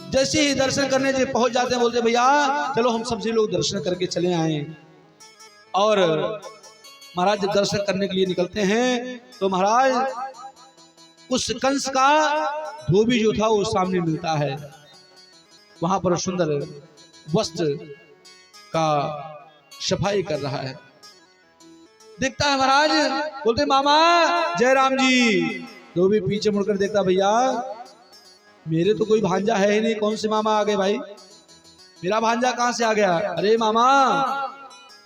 जैसे ही दर्शन करने से पहुंच जाते हैं, बोलते भैया चलो हम सभी लोग दर्शन करके चले आए। और महाराज जब दर्शन करने के लिए निकलते हैं तो महाराज उस कंस का धोबी जो था वो सामने मिलता है। वहां पर सुंदर वस्त्र का सफाई कर रहा है, देखता है महाराज, बोलते मामा जय राम जी। धोबी पीछे मुड़कर देखता, भैया मेरे तो कोई भांजा है ही नहीं, कौन से मामा आ गए भाई, मेरा भांजा कहां से आ गया। अरे मामा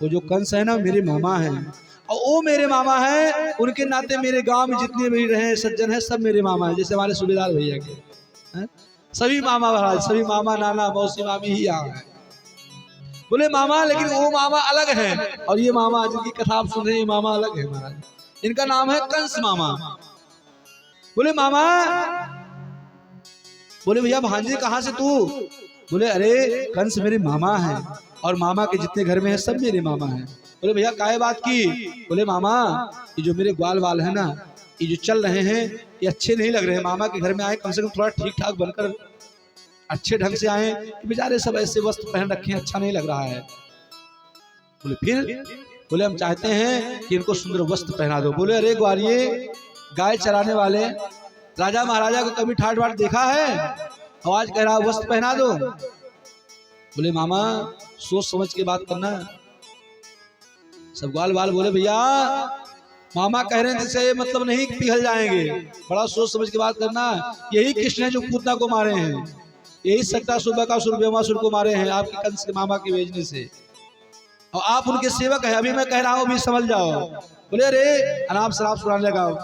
वो जो कंस है ना मेरे मामा हैं, और वो मेरे मामा हैं, उनके नाते मेरे गांव में जितने भी रहे सज्जन हैं सब मेरे मामा हैं। जैसे हमारे सूबेदार भैया के सभी मामा महाराज, सभी मामा नाना मौसी मामी ही यहाँ है। बोले मामा लेकिन वो मामा अलग है और ये मामा जिनकी कथा आप सुन रहे हैं ये मामा अलग है महाराज, इनका नाम है कंस मामा। बोले मामा, बोले भैया भांजे कहाँ से तू। बोले अरे कंस मेरे मामा है और मामा के जितने घर में है सब मेरे मामा हैं। बोले भैया काहे बात की। बोले मामा ये जो मेरे ग्वाल वाल है ना, ये जो चल रहे हैं ये अच्छे नहीं लग रहे हैं, मामा के घर में आए कम से कम थोड़ा ठीक ठाक बनकर अच्छे ढंग से आए, बेचारे सब ऐसे वस्त्र पहन रखे हैं, अच्छा नहीं लग रहा है। बोले फिर, बोले हम चाहते हैं कि इनको सुंदर वस्त्र पहना दो। बोले अरे ग्वारिये गाय चराने वाले राजा महाराजा को कभी ठाट बाट देखा है, आवाज कह रहा वस्त्र पहना दो। बोले मामा सोच समझ के बात करना। सब ग्वाल बाल बोले भैया मामा कह रहे हैं जैसे मतलब नहीं पिघल जाएंगे, बड़ा सोच समझ के बात करना। यही कृष्ण है जो पूतना को मारे हैं, यही शक्तासुर बकासुर बेमासुर को मारे हैं आपके कंस के मामा के भेजने से, और आप उनके सेवक हैं। अभी मैं कह रहा हूं अभी समझ जाओ। बोले अरे अनाप शराब सुनाने लगाओ।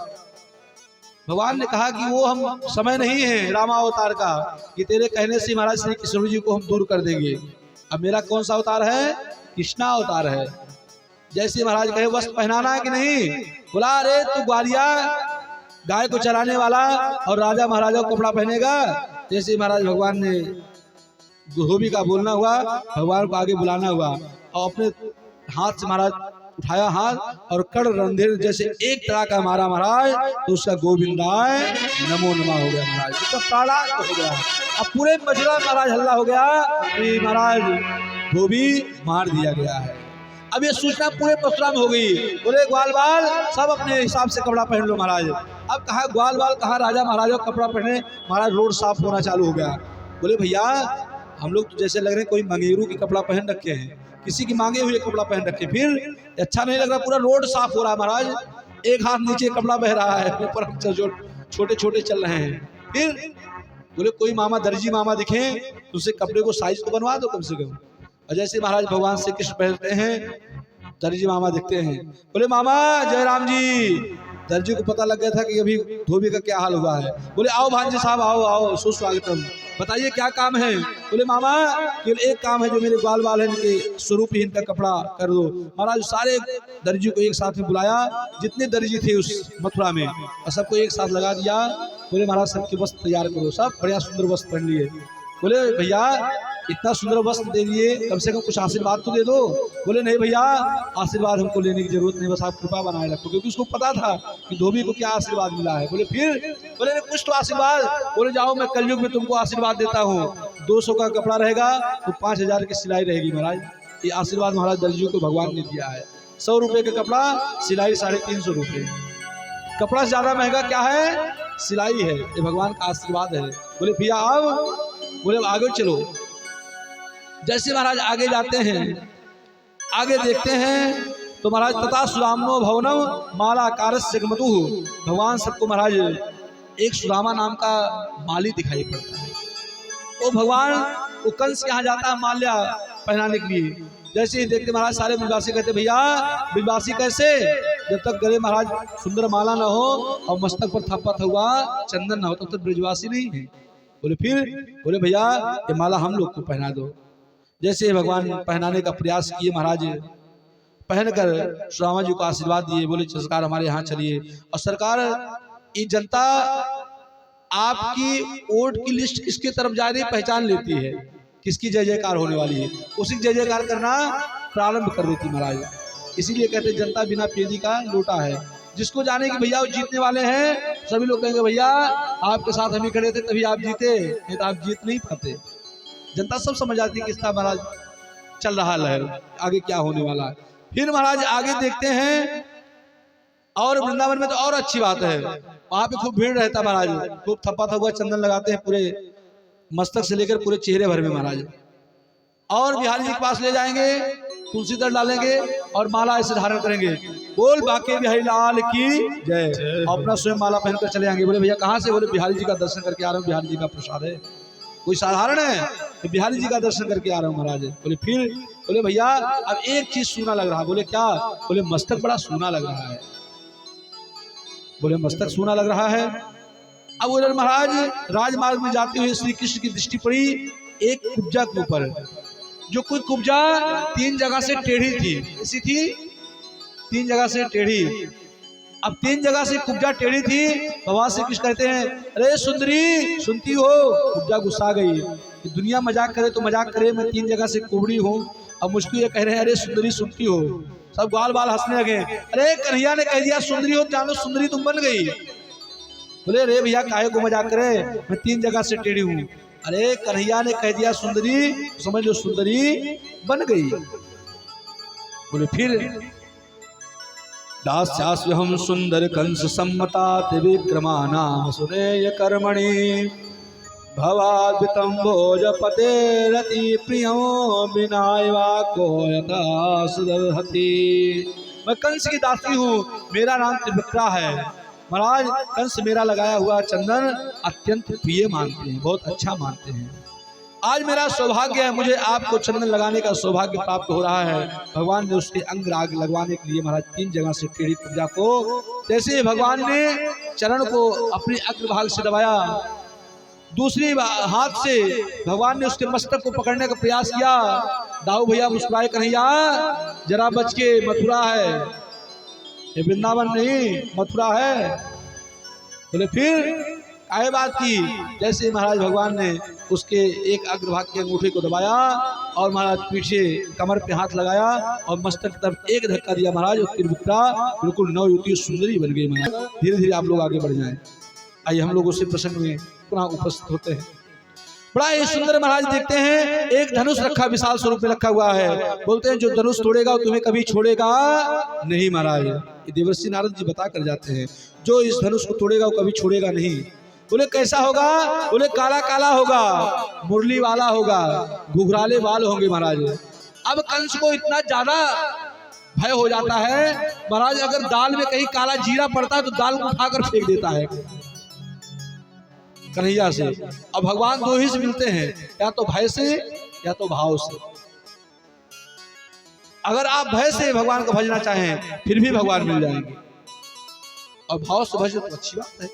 भगवान ने कहा कि वो हम समय नहीं है रामावतार का कि तेरे कहने से महाराज श्री कृष्ण जी को हम दूर कर देंगे। अब मेरा कौन सा अवतार है, कृष्णा अवतार है। जैसे महाराज कहे वस्त्र पहनाना है कि नहीं, बोला अरे तू ग्वालिया गाय को चराने वाला और राजा महाराजा को कपड़ा पहनेगा। जैसे महाराज भगवान ने धोबी का बोलना हुआ, भगवान को आगे बुलाना हुआ और अपने हाथ से महाराज उठाया हाथ और कड़ रणधीर जैसे एक तरह का मारा महाराज, तो उसका गोविंदाय नमो नमः हो गया महाराज, उसका प्राणात हो गया। अब पूरे मजरा महाराज हल्ला हो गया कि महाराज धोबी मार दिया गया है। अब ये सूचना पूरे मथुरा में हो गई। बोले ग्वाल बाल सब अपने हिसाब से कपड़ा पहन लो महाराज। अब कहा ग्वाल बाल कहा राजा महाराजा कपड़ा पहने, महाराज रोड साफ होना चालू हो गया। बोले भैया हम लोग तो जैसे लग रहे हैं कोई मंगेरू की कपड़ा पहन रखे हैं, किसी की मांगे हुए कपड़ा पहन रखे, फिर अच्छा नहीं लग रहा। पूरा रोड साफ हो रहा है महाराज, एक हाथ नीचे कपड़ा बह रहा है, ऊपर हम छोटे छोटे चल रहे हैं। फिर बोले कोई मामा दर्जी मामा दिखे तो उसे कपड़े को साइज को बनवा दो कम से कम। और जैसे महाराज भगवान श्री कृष्ण पहनते हैं दर्जी मामा दिखते हैं। बोले मामा जय राम जी। दर्जी को पता लग गया था कि अभी धोबी का क्या हाल हुआ है। बोले आओ भांजे साहब आओ आओ सुस्वागतम, बताइए क्या काम है। बोले मामा केवल एक काम है, जो मेरे ग्वाल बाल है इनके स्वरूप ही इनका कपड़ा कर दो। महाराज सारे दर्जी को एक साथ में बुलाया, जितने दर्जी थे उस मथुरा में, और सबको एक साथ लगा दिया। बोले महाराज सबके वस्त्र तैयार करो, सब बढ़िया सुंदर वस्त्र पहन लिए। बोले भैया इतना सुंदर वस्त्र दे दिए, कम से कम कुछ आशीर्वाद तो दे दो। बोले नहीं भैया आशीर्वाद हमको लेने की जरूरत नहीं, बस आप कृपा बनाए रखो, क्योंकि उसको पता था कि धोबी को क्या आशीर्वाद मिला है। बोले फिर, बोले नहीं कुछ तो आशीर्वाद। बोले जाओ मैं कलयुग में तुमको आशीर्वाद देता हूँ, 200 का कपड़ा रहेगा तो 5000 की सिलाई रहेगी। महाराज ये आशीर्वाद महाराज दर्जी को भगवान ने दिया है। 100 रुपये का कपड़ा, सिलाई 350 रुपये। कपड़ा से ज्यादा महंगा क्या है, सिलाई है, ये भगवान का आशीर्वाद है। बोले भैया आओ, बोले आगे चलो। जैसे महाराज आगे जाते हैं, आगे देखते हैं तो महाराज तथा सुदामनो भवनम माला कारस जगमतु, भगवान सबको महाराज एक सुदामा नाम का माली दिखाई पड़ता है। वो भगवान वो कंस के यहाँ जाता है माल्या पहनाने के लिए। जैसे ही देखते महाराज सारे ब्रजवासी कहते भैया ब्रजवासी कैसे, जब तक गले महाराज सुंदर माला न हो और मस्तक पर थप्पत हुआ चंदन न हो तब तक ब्रजवासी नहीं है। बोले फिर, बोले भैया ये माला हम लोग को पहना दो। जैसे भगवान पहनाने का प्रयास किए, महाराज पहनकर सुदामा जी को आशीर्वाद दिए। बोले सरकार हमारे यहाँ चलिए। और सरकार ये जनता आपकी वोट की लिस्ट किसके तरफ जा रही पहचान लेती है, किसकी जय जयकार होने वाली है, उसी जय जयकार करना प्रारंभ कर देती महाराज। इसीलिए कहते जनता बिना पेदी का लोटा है। जिसको जाने कि भैया वो जीतने वाले हैं, सभी लोग कहेंगे भैया आपके साथ हम ही खड़े थे तभी आप जीते, नहीं तो आप जीत नहीं पाते। जनता सब समझ जाती है कि इसका महाराज चल रहा लहर, आगे क्या होने वाला है। फिर महाराज आगे देखते हैं, और वृंदावन में तो और अच्छी बात है, वहां पे खूब भीड़ रहता महाराज, खूब थप्पा थप्पा चंदन लगाते हैं पूरे मस्तक से लेकर पूरे चेहरे भर में महाराज। और बिहारी जी के पास ले जाएंगे, तुलसी दल डालेंगे और माला ऐसे धारण करेंगे, बोल बाके बिहारी लाल की जय, अपना स्वयं माला पहनकर चले आएंगे। बोले भैया कहाँ से? बोले बिहारी जी का दर्शन करके आ रहा हूँ, बिहारी जी का प्रसाद है, कोई साधारण है? तो बिहारी जी का दर्शन करके आ रहा हूँ महाराज। बोले फिर? बोले भैया अब एक चीज सूना लग रहा। बोले क्या? बोले मस्तक बड़ा सूना लग रहा है। बोले मस्तक सूना लग रहा है। अब उधर महाराज राजमार्ग में जाते हुए श्री कृष्ण की दृष्टि पड़ी एक कुब्जा के ऊपर, जो कोई कुब्जा 3 जगह से टेढ़ी थी, ऐसी थी 3 जगह से टेढ़ी। अब 3 जगह से कुब्जा टेढ़ी थी। भगवान श्री कृष्ण कहते हैं, अरे सुंदरी सुनती हो? कुब्जा गुस्सा गई कि दुनिया मजाक करे तो मजाक करे, मैं 3 जगह से कुबड़ी हूँ, अब मुझको ये कह रहे हैं अरे सुंदरी सुनती हो। सब ग्वाल बाल हंसने लगे। अरे कन्हैया ने कह दिया सुंदरी हो, जानो सुंदरी तुम बन गई। बोले अरे भैया काहे को मजाक करे, मैं 3 जगह से टेढ़ी हूँ। अरे कन्हैया ने कह दिया सुंदरी, समझ लो सुंदरी बन गई। बोले फिर? दास्यास्यहं सुंदर कंस सम्मता त्रिविक्रमा नाम सुनेय कर्मणि भवाद्वितं भोजपते रति प्रियो विनायवा को यथा सुदर्हति। मैं कंस की दासी हूँ, मेरा नाम त्रिविक्रा है। महाराज कंस मेरा लगाया हुआ चंदन अत्यंत प्रिय मानते हैं, बहुत अच्छा मानते हैं। आज मेरा सौभाग्य है, मुझे आपको चंदन लगाने का सौभाग्य प्राप्त हो रहा है। भगवान ने उसके अंग राग लगवाने के लिए महाराज 3 जगह से टेढ़ी कुब्जा को, जैसे भगवान ने चरण को अपने अग्रभाग से दबाया, दूसरी हाथ से भगवान ने उसके मस्तक को पकड़ने का प्रयास किया। दाऊ भैया मुस्कुराए, कन्हैया जरा बच के, मथुरा है ये, वृंदावन नहीं मथुरा है। बोले फिर आए बात की? जैसे महाराज भगवान ने उसके एक अग्रभाग के अंगूठे को दबाया और महाराज पीछे कमर पे हाथ लगाया और मस्तक की तरफ एक धक्का दिया महाराज, त्रिविक्रा बिल्कुल नवयुवती सुंदरी बन गई। महाराज धीरे धीरे आप लोग आगे बढ़ जाएं। आइए हम लोग उसी प्रसंग में पुनः उपस्थित होते हैं। बड़ा ही सुंदर महाराज देखते हैं, एक धनुष रखा विशाल स्वरूप में रखा हुआ है। बोलते हैं जो धनुष तोड़ेगा वो तुम्हें कभी छोड़ेगा नहीं। महाराज ये देवर्षि नारद जी बता कर जाते हैं, जो इस धनुष को तोड़ेगा वो कभी छोड़ेगा नहीं। बोले कैसा होगा? बोले काला काला होगा, मुरली वाला होगा, घुघराले बाल होंगे महाराज। अब कंस को इतना ज्यादा भय हो जाता है महाराज, अगर दाल में कहीं काला जीरा पड़ता है तो दाल को उठाकर फेंक देता है कन्हैया से। अब भगवान 2 ही से मिलते हैं, या तो भय से या तो भाव से। अगर आप भय से भगवान को भजना चाहें फिर भी भगवान मिल जाएंगे, और भाव से भजो तो अच्छी बात है।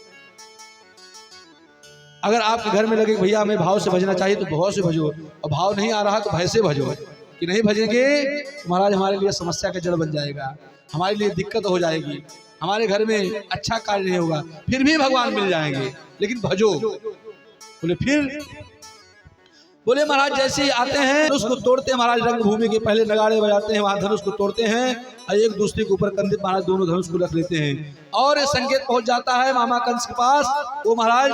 अगर आपके घर में लगे भैया हमें भाव से भजना चाहिए तो भाव से भजो, और भाव नहीं आ रहा तो भय से भजो। कि नहीं भजेंगे तो महाराज हमारे लिए समस्या का जड़ बन जाएगा, हमारे लिए दिक्कत हो जाएगी, हमारे घर में अच्छा कार्य नहीं होगा। फिर भी भगवान मिल जाएंगे, लेकिन भजो। बोले फिर? बोले महाराज जैसे ही आते हैं धनुष को तोड़ते हैं महाराज, रंगभूमि के पहले नगाड़े बजाते हैं, वहां धनुष को तोड़ते हैं और एक दूसरे के ऊपर कंधे महाराज दोनों धनुष को रख लेते हैं। और ये संकेत पहुंच जाता है मामा कंस के पास, वो महाराज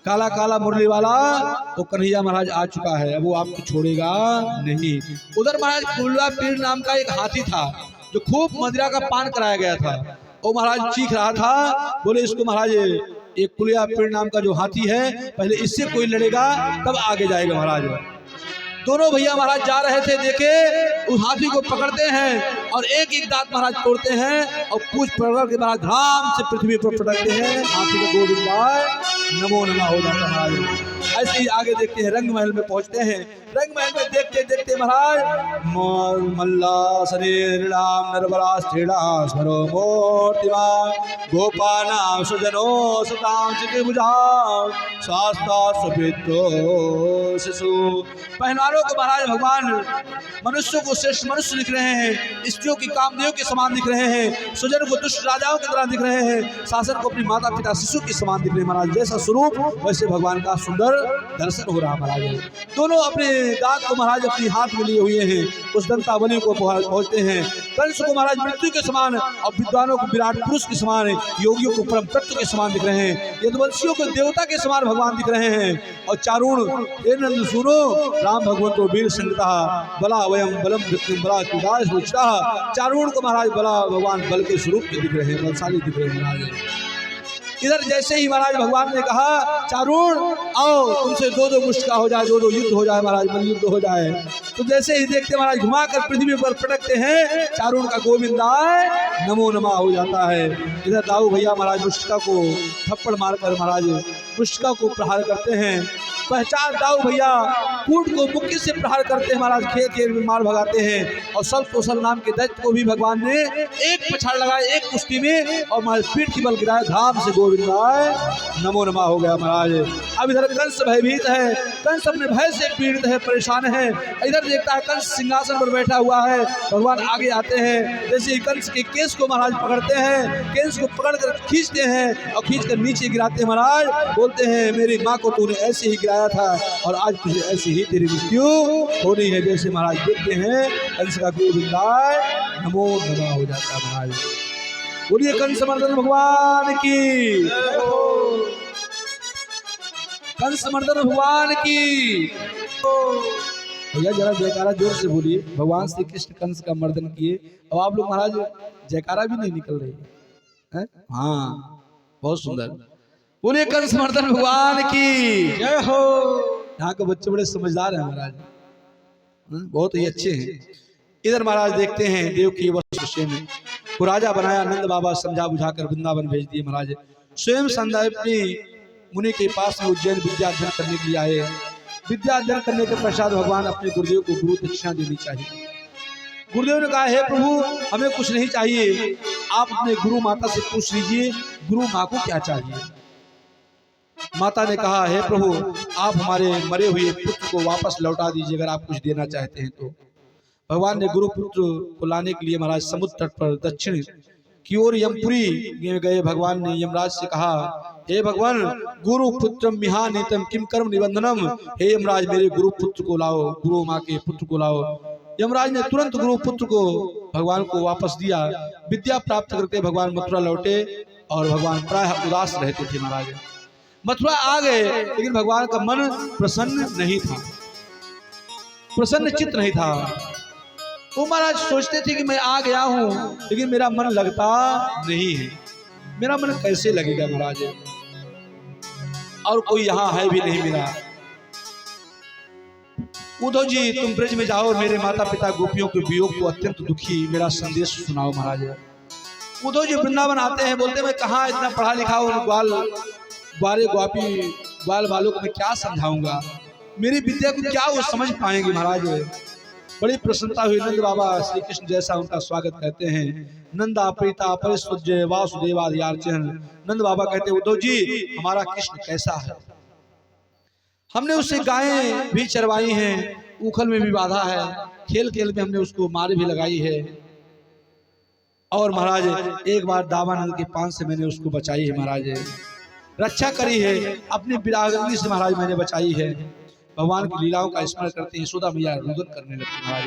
काला काला मुरली वाला वो कन्हैया महाराज आ चुका है, अब वो आपको छोड़ेगा नहीं। उधर महाराज कुल्ला पीर नाम का एक हाथी था जो खूब मदिरा का पान कराया गया था, वो महाराज चीख रहा था। बोले इसको महाराज एक कुलिया पीर नाम का जो हाथी है, पहले इससे कोई लड़ेगा तब आगे जाएगा महाराज। दोनों भैया महाराज जा रहे थे, देखे उस हाथी को पकड़ते हैं और एक एक दांत महाराज तोड़ते हैं और पूछ पकड़ के महाराज धाम से पृथ्वी पर पटकते हैं। हाथी को गोविंद नमो नमः हो जाता महाराज। ऐसे ही आगे देखते हैं, रंग महल में पहुंचते हैं। रंग महल में देखते देखते महाराज मल्ला शरीराम नरबला स्त्रीड़ा स्वरो मूर्तिमान गोपानाम सुजनो सताम चिकिभुजाम शास्ता सुपित्रो शिशु। पहलवानों को महाराज भगवान मनुष्यों को श्रेष्ठ मनुष्य दिख रहे हैं, स्त्रियों की कामदेव के समान दिख रहे हैं, सुजन को दुष्ट राजाओं की तरह दिख रहे हैं, शासन को अपनी माता पिता शिशु के समान दिख रहे हैं महाराज। जैसा स्वरूप वैसे भगवान का सुंदर दर्शन हो रहा महाराज। दोनों अपने दांत को महाराज अपनी हाथ में लिए हुए हैं, उस दंतावली को पहुंचते हैं। कंस को महाराज मृत्यु के समान और विद्वानों को विराट पुरुष के समान, योगियों को परम तत्व के समान दिख रहे हैं, यदुवंशियों को देवता के समान भगवान दिख रहे हैं। और चारुण हे नंद सुनो, राम भगवंतो वीर संगता बला वयम बलम मृत्युम बला कुदास रुचिता। चारुण को महाराज बला भगवान बल के स्वरूप में दिख रहे हैं, बलशाली दिख रहे हैं महाराज। इधर जैसे ही महाराज भगवान ने कहा चारुण आओ तुमसे दो मुष्टिका हो जाए, दो युद्ध हो जाए महाराज, मन युद्ध हो जाए, तो जैसे ही देखते महाराज घुमाकर पृथ्वी पर पटकते हैं, चारुण का गोविंदाय नमो नमः हो जाता है। इधर दाऊ भैया महाराज मुष्टिका को थप्पड़ मारकर महाराज मुष्टिका को प्रहार करते हैं। पहचान दाऊ भैया कूट को मुक्की से प्रहार करते हैं महाराज, खेल खेल में मार भगाते हैं। और सल कौशल नाम के दैत्य को भी भगवान ने एक पछाड़ लगाया एक कुश्ती में, और महाराज पीठ की बल गिराया, धाम से गोविंदाय नमो नमः हो गया महाराज। अब इधर कंस भयभीत है, कंस अपने भय से पीड़ित है, परेशान है। इधर देखता है कंस सिंहासन पर बैठा हुआ है, भगवान आगे आते हैं, जैसे ही कंस के केस को महाराज पकड़ते हैं, केस को पकड़ कर खींचते हैं और खींच कर नीचे गिराते हैं महाराज। बोलते हैं मेरी माँ को तूने ऐसे ही गिराया था और आज तुझे ऐसी ही तेरी मृत्यु होनी है। जैसे महाराज देखते हैं कंस का गोविंदाय नमो नमः हो जाता महाराज। बोलिए कंस मर्दन भगवान की, कंस मर्दन भगवान की। भैया जरा जयकारा जोर से बोलिए, भगवान श्री कृष्ण कंस का मर्दन किए। अब आप लोग महाराज जयकारा भी नहीं निकल रही है? हाँ बहुत सुंदर, बोलिए कंस मर्दन भगवान की जय हो। यहाँ के बच्चे बड़े समझदार हैं महाराज, बहुत ही अच्छे हैं। इधर महाराज देखते हैं देव की वशिष्ठ को राजा बनाया, नंद बाबा समझा बुझाकर वृंदावन भेज दिए महाराज। स्वयं संदीपनी मुनि के पास में उज्जैन विद्या अध्ययन करने के लिए आए। विद्या अध्ययन करने के पश्चात भगवान अपने गुरुदेव को गुरु दक्षिणा देनी चाहिए। गुरुदेव ने कहा हे प्रभु हमें कुछ नहीं चाहिए, आप अपने गुरु माता से पूछ लीजिए गुरु माँ को क्या चाहिए। माता ने कहा हे प्रभु आप हमारे मरे हुए पुत्र को वापस लौटा दीजिए अगर आप कुछ देना चाहते हैं तो। भगवान ने गुरु पुत्र को लाने के लिए महाराज समुद्र तट पर दक्षिण की ओर यमपुरी में गए। भगवान ने यमराज से कहा हे भगवान गुरु पुत्र मिहानीतम किम कर्म निबंधनम, हे यमराज मेरे गुरु पुत्र को लाओ, गुरु माँ के पुत्र को लाओ। यमराज ने तुरंत गुरु पुत्र को भगवान को वापस दिया। विद्या प्राप्त करके भगवान मथुरा लौटे और भगवान प्रायः उदास रहते थे महाराज। मथुरा आ गए लेकिन भगवान का मन प्रसन्न नहीं था, प्रसन्न चित्त नहीं था। वो महाराज सोचते थे कि मैं आ गया हूं लेकिन मेरा मन लगता नहीं है, मेरा मन कैसे लगेगा महाराज, और कोई यहाँ है भी नहीं मेरा। उद्धव जी तुम ब्रज में जाओ और मेरे माता पिता गोपियों के वियोग को अत्यंत दुखी मेरा संदेश सुनाओ महाराज। उद्धव जी वृंदावन आते हैं, बोलते मैं कहाँ इतना पढ़ा लिखा हूँ, ग्वाल बालों को मैं क्या समझाऊंगा, मेरी विद्या को क्या वो समझ पाएंगे महाराज। बड़ी प्रसन्नता हुई, नंद बाबा श्री कृष्ण जैसा उनका स्वागत करते हैं। नंदा प्रीता परिस्वज्य वासुदेवादियार्चन। नंद बाबा कहते हैं उद्धव जी हमारा कृष्ण कैसा है, हमने उससे गायें भी चरवाई हैं, उखल में भी बांधा है, खेल खेल में हमने उसको मार भी लगाई है, और महाराज एक बार दावानंद के पान से मैंने उसको बचाई है महाराज, रक्षा करी है, अपनी विरागनी से महाराज मैंने बचाई है। भगवान की लीलाओं का स्मरण करते हैं यशोदा मैया रुदन करने लगती महाराज,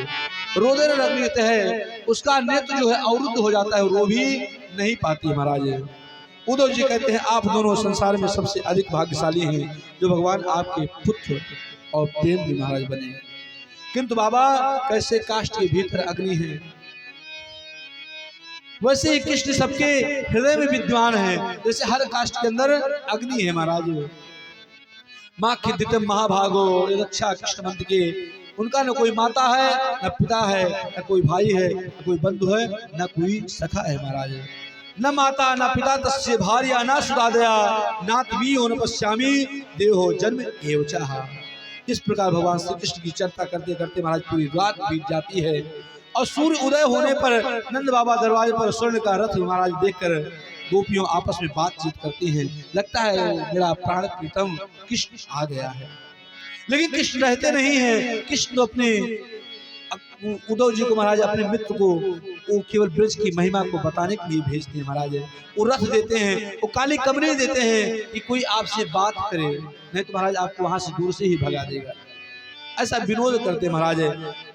रोदन लगते हैं, उसका नेत्र जो है अवरुद्ध हो जाता है, रो भी नहीं पाती महाराज। उद्धव जी कहते हैं आप दोनों संसार में सबसे अधिक भाग्यशाली हैं जो भगवान आपके पुत्र और प्रेम भी महाराज बने। किंतु बाबा कैसे काष्ठ के भीतर अग्नि है वैसे ही कृष्ण सबके हृदय में विद्वान है, जैसे हर काष्ठ के अंदर अग्नि है महाराज। माँ खिद्दितम महाभागो रक्षा कृष्ण मंत्र के, उनका न कोई माता है न पिता है न कोई भाई है न कोई बंधु है न कोई सखा है महाराज। न माता न पिता तस्य भार्या न सुदादया नातवीयो न पश्यामी देहो जन्म एव चाहा। इस प्रकार भगवान श्री कृष्ण की चर्चा करते करते महाराज पूरी रात बीत जाती है और सूर्य उदय होने पर नंद बाबा दरवाजे पर स्वर्ण का रथ महाराज देखकर गोपियों आपस में बातचीत करती हैं, लगता है मेरा प्राण प्रीतम कृष्ण आ गया है। लेकिन कृष्ण रहते नहीं हैं। कृष्ण तो अपने उद्धव जी को महाराज अपने मित्र को वो केवल ब्रज की महिमा को बताने के लिए भेजते हैं महाराज। वो रथ देते हैं, वो काली कमरे देते हैं कि कोई आपसे बात करे, नहीं तो महाराज आपको वहां से दूर से ही भगा देगा। ऐसा विनोद करते महाराज।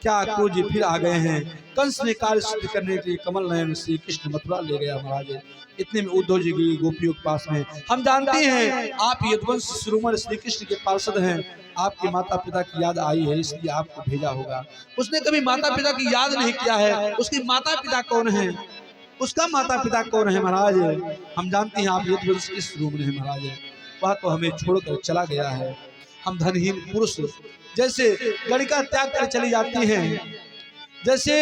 क्या क्रूर जी फिर आ गए हैं। कंस ने कार्य सिद्ध करने के लिए कमल नयन श्री कृष्ण मथुरा ले गया महाराज। इतने में उद्धव जी की गोपियों के पास में, हम जानते हैं आप यदुवंश शिरोमणि श्री कृष्ण के पार्षद हैं, आपके माता पिता की याद आई है इसलिए आपको भेजा होगा। उसने कभी माता पिता की याद नहीं किया है। उसके माता पिता कौन है, उसका माता पिता कौन है महाराज। हम जानते हैं आप यदुवंश के शिरोमणि हैं महाराज। वह तो हमें छोड़कर चला गया है। हम धनहीन पुरुष जैसे गणिका त्याग कर चली जाती हैं, जैसे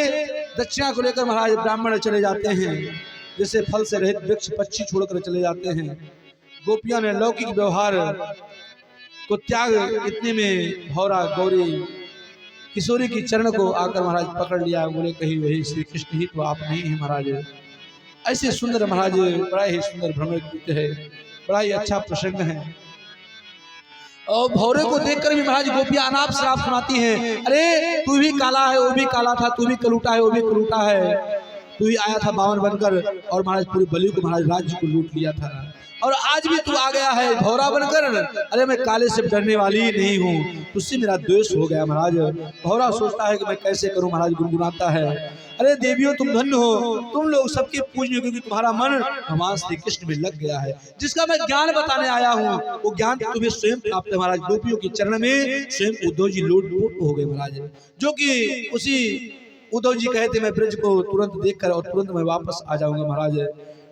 दक्षिणा को लेकर महाराज ब्राह्मण चले जाते हैं, जैसे फल से रहित वृक्ष पक्षी छोड़कर चले जाते हैं। गोपियां ने लौकिक व्यवहार को त्याग इतने में भौरा गौरी किशोरी की चरण को आकर महाराज पकड़ लिया। बोले कहीं वही श्री कृष्ण ही तो आप नहीं है महाराज। ऐसे सुंदर महाराज, बड़ा ही सुंदर भ्रमण गीत है, बड़ा ही अच्छा प्रसंग है। और भौरे को देखकर भी महाराज गोपियां अनाप शराब सुनाती हैं। अरे तू भी काला है, वो भी काला था, तू भी कलूटा है, वो भी कलूटा है, तू ही आया था बावन बनकर और महाराज पूरी बलि को महाराज राज्य को लूट लिया था, और आज भी तू आ गया है भौरा बनकर। अरे मैं काले से डरने वाली नहीं हूँ, तुझसे मेरा द्वेष हो गया महाराज। भौरा सोचता है कि मैं कैसे करूं महाराज, गुनगुनाता है। अरे देवियों तुम धन्य हो, तुम लोग सबके पूजनीय, क्योंकि तुम्हारा मन भगवान श्री कृष्ण में लग गया है। जिसका मैं ज्ञान बताने आया हूँ वो ज्ञान तुम्हें स्वयं प्राप्त है महाराज। गोपियों के चरण में स्वयं उद्धव जी लोट हो गए महाराज, जो कि उसी उद्धव जी कहते मैं ब्रज को तुरंत देखकर और तुरंत मैं वापस आ जाऊंगा महाराज।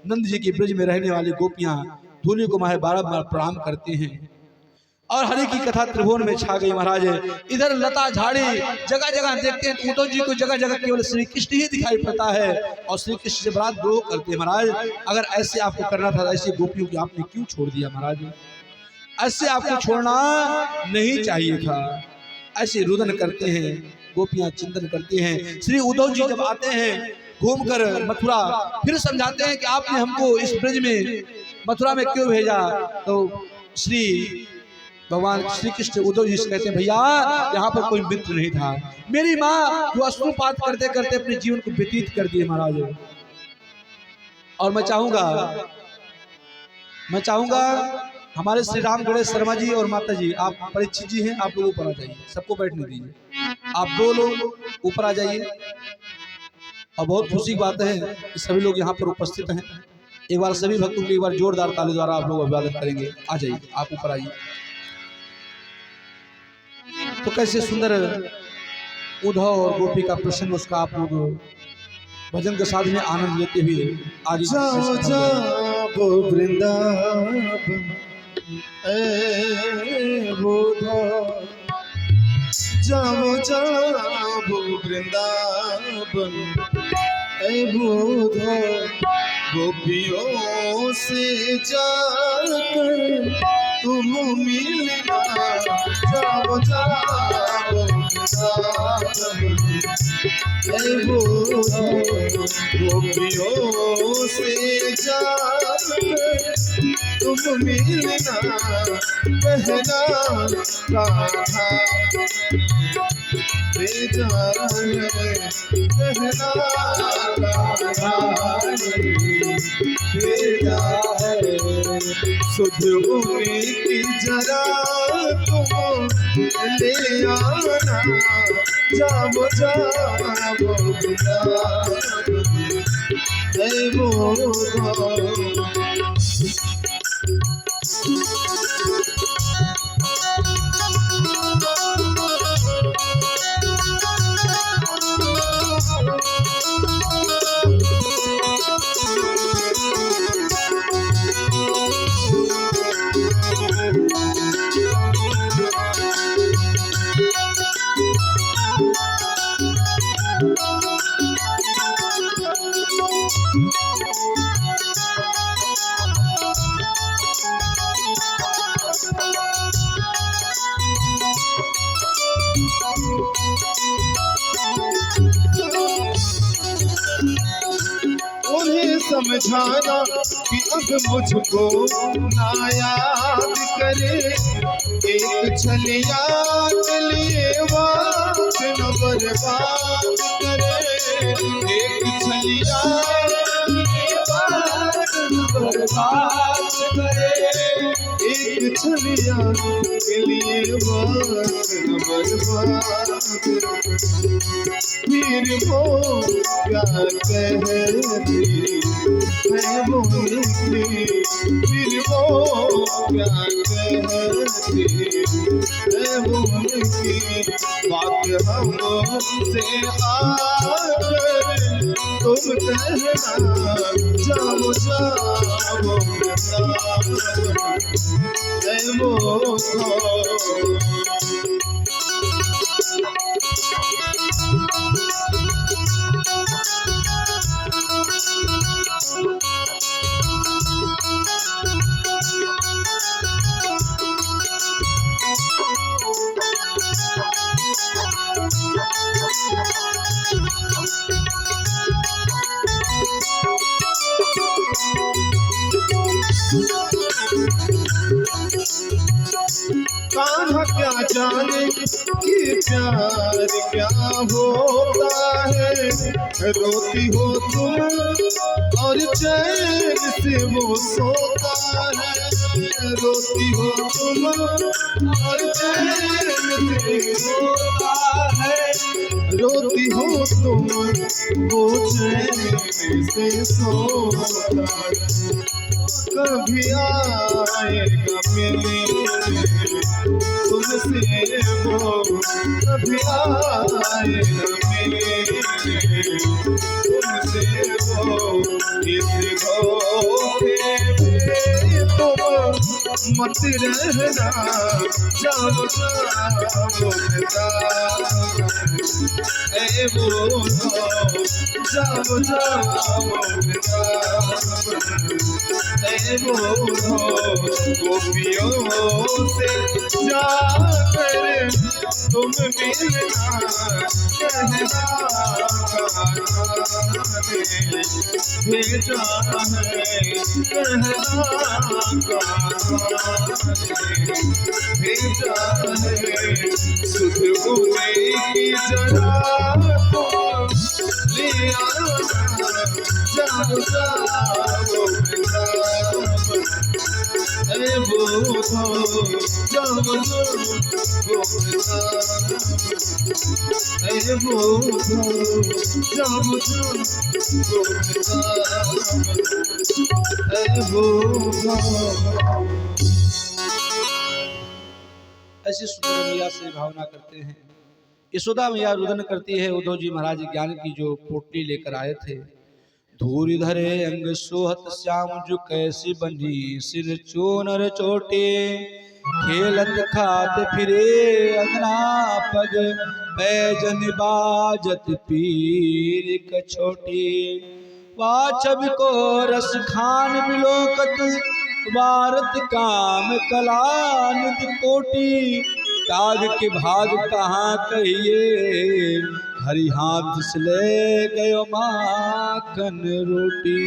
नंद जी के ब्रज में रहने वाली गोपियां धूलि को माहे बारंबार प्रणाम करती हैं और हरि की कथा त्रिभुवन में छा गई महाराज। इधर लता झाड़ी जगह जगह देखते हैं तो उद्धव जी को जगह जगह केवल श्री कृष्ण ही दिखाई पड़ता है और श्री कृष्ण से बड़ा द्रोह करते हैं महाराज। अगर ऐसे आपको करना था ऐसी गोपियों की आपने क्यों छोड़ दिया महाराज, ऐसे आपको छोड़ना नहीं चाहिए था। ऐसे रुदन करते हैं गोपियां, चिंतन करती हैं। श्री उद्धव जी जब आते हैं घूमकर मथुरा, फिर समझाते हैं कि आपने हमको इस ब्रज में मथुरा में क्यों भेजा। तो श्री भगवान श्री कृष्ण उद्धव जी से कहते हैं भैया यहाँ पर कोई मित्र नहीं था, मेरी माँ जो अश्रुपात करते करते अपने जीवन को व्यतीत कर दिए महाराज। और मैं चाहूंगा हमारे श्री राम गणेश शर्मा जी और माता जी, आप परीक्षित जी हैं, आप लोग ऊपर आ जाइए, सबको बैठने दीजिए। आप दो लोग ऊपर आ जाइए। और बहुत खुशी की बात है कि सभी लोग यहाँ पर उपस्थित हैं। एक बार सभी भक्तों के एक बार जोरदार ताली द्वारा आप लोग अभिवादन करेंगे। आ जाइए, आप ऊपर आइए। तो कैसे सुंदर उद्धव और गोपी का प्रसंग, उसका आप लोग भजन के साथ में आनंद लेते हुए आगे जाओ वृंदावन जाओ जाओ वृंदावन बोधो गोपियों से जाकर तुम मिलना। जाओ जाओ गोपियों से जाकर तुम मिलना। कहना राधा कहना सुध की जरा तुम ले आना। जाओ जाओ समझाना कि अब मुझको ना याद करे। एक छलिया के लिए वक्त न बर्बाद करे। एक छलिया के लिए वक्त न बर्बाद करे। एक छलिया के लिए न बर्बाद। फिर वो क्या कहती है बोलती, फिर वो क्या कहती है बोलती, बात हमसे आकर तुम कहना जाओ जाओ है वो कान्हा क्या जाने कि प्यार क्या होता है, रोती हो तुम और चैन से वो सोता है, रोती हो तुम और चैन से सोता है, रोती हो तुम वो चैन से सोता है। कभी आएगा मिलने तुमसे वो, कभी आएगा मिलने तुमसे वो, इस धोखे में तुम मत रहना, जाओ जाओ ए वो जाओ जाओ गोपियों से जाकर तुम मिलना, कहना भेजा है, कहना भेजा है, सुध होने की जरा को ले आना, जाओ जाओ वो जाओ ऐसी सुंदर मैया से भावना करते हैं। यशोदा मैया रुदन करती है। उद्धव जी महाराज ज्ञान की जो पोटली लेकर आए थे, धूरी धरे अंग सोहत श्याम जो कैसी बनी सिर चोनर चोटे, खेलत खात फिरे अंगना पग पैजन बाजत पीर कछोटी, वाचब को रस खान बिलोकत भारत काम कला नित कोटि, काग के भाग कहाँ कहिए हरि हाथ से ले गयो माखन रोटी।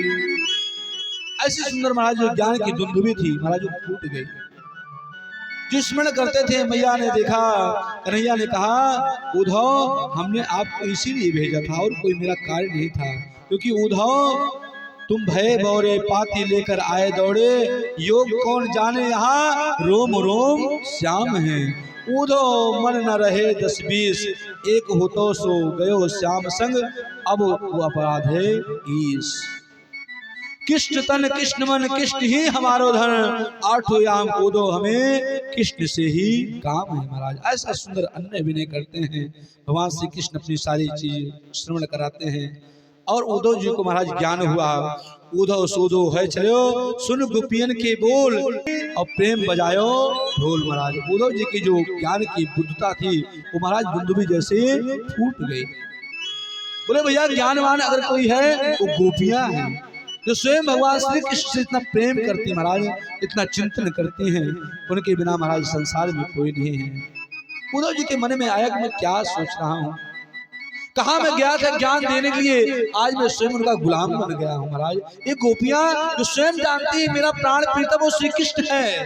ऐसी सुंदर महाराज जो ज्ञान की दुंदुभी थी महाराज जो फूट गई। जो स्मरण करते थे मैया ने देखा, कन्हैया ने कहा उद्धव हमने आपको इसीलिए भेजा था और कोई मेरा कार्य नहीं था, क्योंकि उद्धव तुम भय बौरे पाती लेकर आए दौड़े, योग कौन जाने यहाँ रोम रोम श्याम है। उद्धव मन न रहे 10-20 एक हो तो सो गयो श्याम संग, अब वो अपराध है ईश। कृष्ण तन कृष्ण मन कृष्ण ही हमारो धन, आठों याम कूदो हमें कृष्ण से ही काम है। महाराज ऐसा सुंदर अन्य विनय करते हैं, भगवान श्री कृष्ण अपनी सारी चीज श्रवण कराते हैं। और उद्धव जी को महाराज ज्ञान हुआ, उद्धव सोधो है चलो सुन गोपियन के बोल और प्रेम बजायो ढोल। महाराज उद्धव जी की जो ज्ञान की बुद्धता थी वो महाराज दुंदुभी जैसे फूट गई। बोले भैया ज्ञानवान अगर कोई है वो गोपियां हैं, जो स्वयं भगवान श्री कृष्ण से इतना प्रेम करती महाराज, इतना चिंतन करती हैं, उनके बिना महाराज संसार में कोई नहीं है। उद्धव जी के मन में आया कि मैं क्या सोच रहा हूँ, कहा मैं गया था ज्ञान देने के लिए, आज मैं स्वयं उनका गुलाम बन गया हूँ। महाराज ये गोपियां जो स्वयं जानती है मेरा प्राण प्रीतम वो श्री कृष्ण है,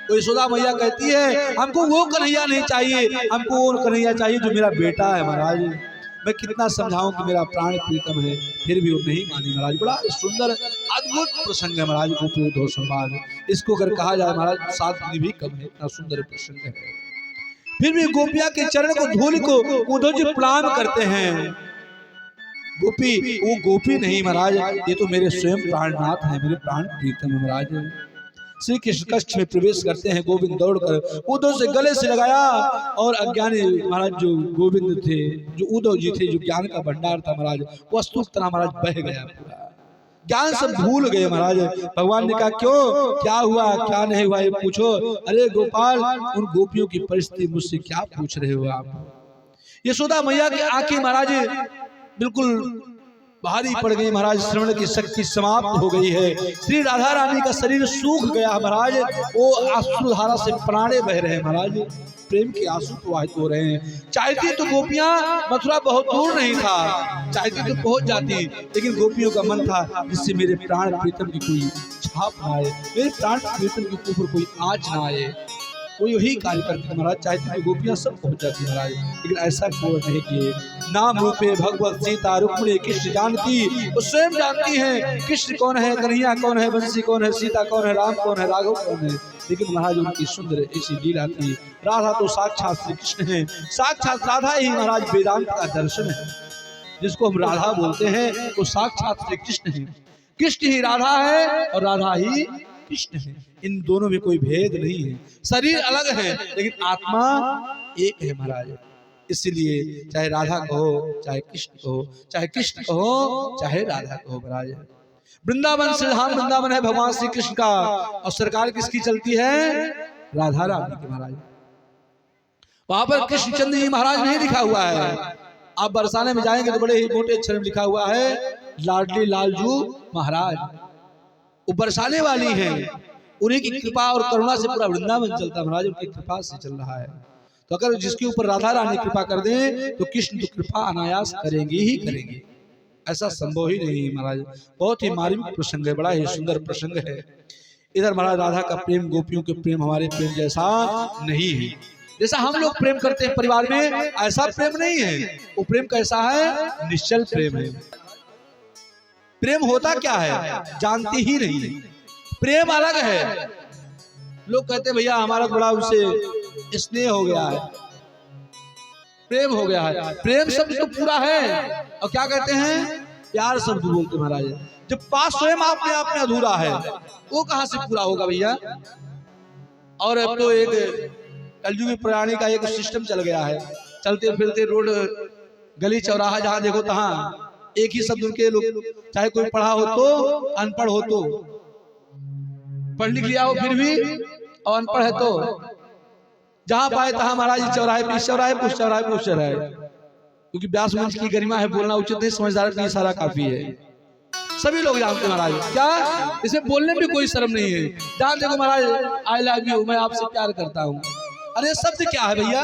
तो यशोदा मैया कहती है हमको वो कन्हैया नहीं चाहिए, हमको वो कन्हैया चाहिए जो मेरा बेटा है। महाराज मैं कितना समझाऊं कि मेरा प्राण प्रीतम है, फिर भी वो नहीं मानी। महाराज बड़ा सुंदर अद्भुत प्रसंग है महाराज गोपी उद्धव संवाद। इसको अगर कहा जाए महाराज 7 दिन भी कम है, इतना सुंदर प्रसंग है। फिर भी गोपिया के चरण को धूल को उद्धव जी प्रणाम करते हैं। गोपी वो गोपी नहीं महाराज, ये तो मेरे स्वयं प्राणनाथ है, मेरे प्राण प्रीतम है महाराज। श्री कृष्ण कक्ष में प्रवेश करते हैं गोविंद दौड़कर उद्धव से गले से लगाया, और अज्ञानी महाराज जो गोविंद थे, जो उद्धव जी थे, जो ज्ञान का भंडार था महाराज, वस्तु तरह महाराज बह गया, पूरा ज्ञान सब भूल गए महाराज। भगवान ने कहा क्यों, क्या हुआ क्या नहीं हुआ ये पूछो। अरे गोपाल, उन गोपियों की परिस्थिति मुझसे क्या पूछ रहे हो आप। यशोदा मैया की आंखें महाराज बिल्कुल भारी पड़ गई महाराज, श्रवण की शक्ति समाप्त हो गई है। श्री राधा रानी का शरीर सूख गया महाराज, वो आंसुधारा से प्राणे बह रहे हैं महाराज, प्रेम के आंसू प्रवाहित हो रहे हैं। चाहती तो गोपियां, मथुरा बहुत दूर नहीं था, चाहती तो पहुंच जाती, लेकिन गोपियों का मन था जिससे मेरे प्राण प्रीतम की कोई छाप ना आए, मेरे प्राण प्रीतम के ऊपर कोई आँच ना आए। वो यही कार्य करते थे महाराज, चाहते थे गोपियां सब पहुंच जाती महाराज, लेकिन ऐसा क्यों नहीं किए। नाम रूपे भगवत सीता रुक्मिणी कृष्ण जानती, वो स्वयं जानती हैं कृष्ण कौन है, कन्हैया कौन है, बंसी कौन है, सीता कौन है, राम कौन है, राघव कौन है। लेकिन महाराज उनकी सुंदर ऐसी लीला थी। राधा तो साक्षात श्री कृष्ण है, साक्षात राधा ही महाराज वेदांत का दर्शन है। जिसको हम राधा बोलते हैं वो साक्षात श्री कृष्ण है। कृष्ण ही राधा है और राधा ही कृष्ण है, इन दोनों में कोई भेद नहीं है। शरीर अलग है लेकिन आत्मा एक है महाराज। इसलिए चाहे राधा कहो, चाहे कृष्ण कहो, चाहे कृष्ण कहो, चाहे राधा कहो महाराज। वृंदावन श्रीधाम वृंदावन है भगवान श्री कृष्ण का, और सरकार किसकी चलती है, राधा रानी की महाराज। वहां पर कृष्णचंद्र जी महाराज नहीं लिखा हुआ है। आप बरसाने में जाएंगे तो बड़े ही मोटे अक्षर में लिखा हुआ है लाडली लालजू महाराज। वो बरसाने वाली हैं, उन्हीं की कृपा और करुणा से पूरा वृंदावन चलता है महाराज, उनकी कृपा से चल रहा है। तो अगर जिसके ऊपर राधा रानी कृपा कर दें तो कृष्ण तो कृपा अनायास करेंगे ही करेंगे, ऐसा संभव ही नहीं महाराज। बहुत ही मार्मिक प्रसंग है, बड़ा ही सुंदर प्रसंग है। इधर महाराज राधा का प्रेम, गोपियों के प्रेम हमारे प्रेम जैसा नहीं है। जैसा हम लोग प्रेम करते हैं परिवार में, ऐसा प्रेम नहीं है। वो प्रेम कैसा है, निश्चल प्रेम है। प्रेम होता क्या है जानती ही नहीं, प्रेम अलग है। लोग कहते हैं भैया हमारा थोड़ा उनसे स्नेह हो गया है, प्रेम हो गया है। प्रेम शब्द तो पूरा है, और क्या कहते हैं, प्यार शब्द बोलते महाराज। जब पास स्वयं अपने आप में अधूरा है, वो कहां से पूरा होगा भैया। और अब तो एक कलयुगी प्राणी का एक सिस्टम चल गया है, चलते फिरते रोड गली चौराहा जहां देखो तहां एक ही शब्द उनके लोग, चाहे कोई पढ़ा हो तो, अनपढ़ हो तो, पढ़ लिख लिया हो फिर भी, और अनपढ़ है तो, जहां पाए तहां महाराज चौराहे पे चौराहे, पुछ चौराहे पुछ चौराहे। क्योंकि व्यास मंच की गरिमा है, बोलना उचित नहीं, समझदार नहीं, सारा काफी है। सभी लोग जानते महाराज, क्या इसमें बोलने में कोई शर्म नहीं है। जहां देखो महाराज आई लव यू, मैं आपसे प्यार करता हूँ। अरे शब्द क्या है भैया,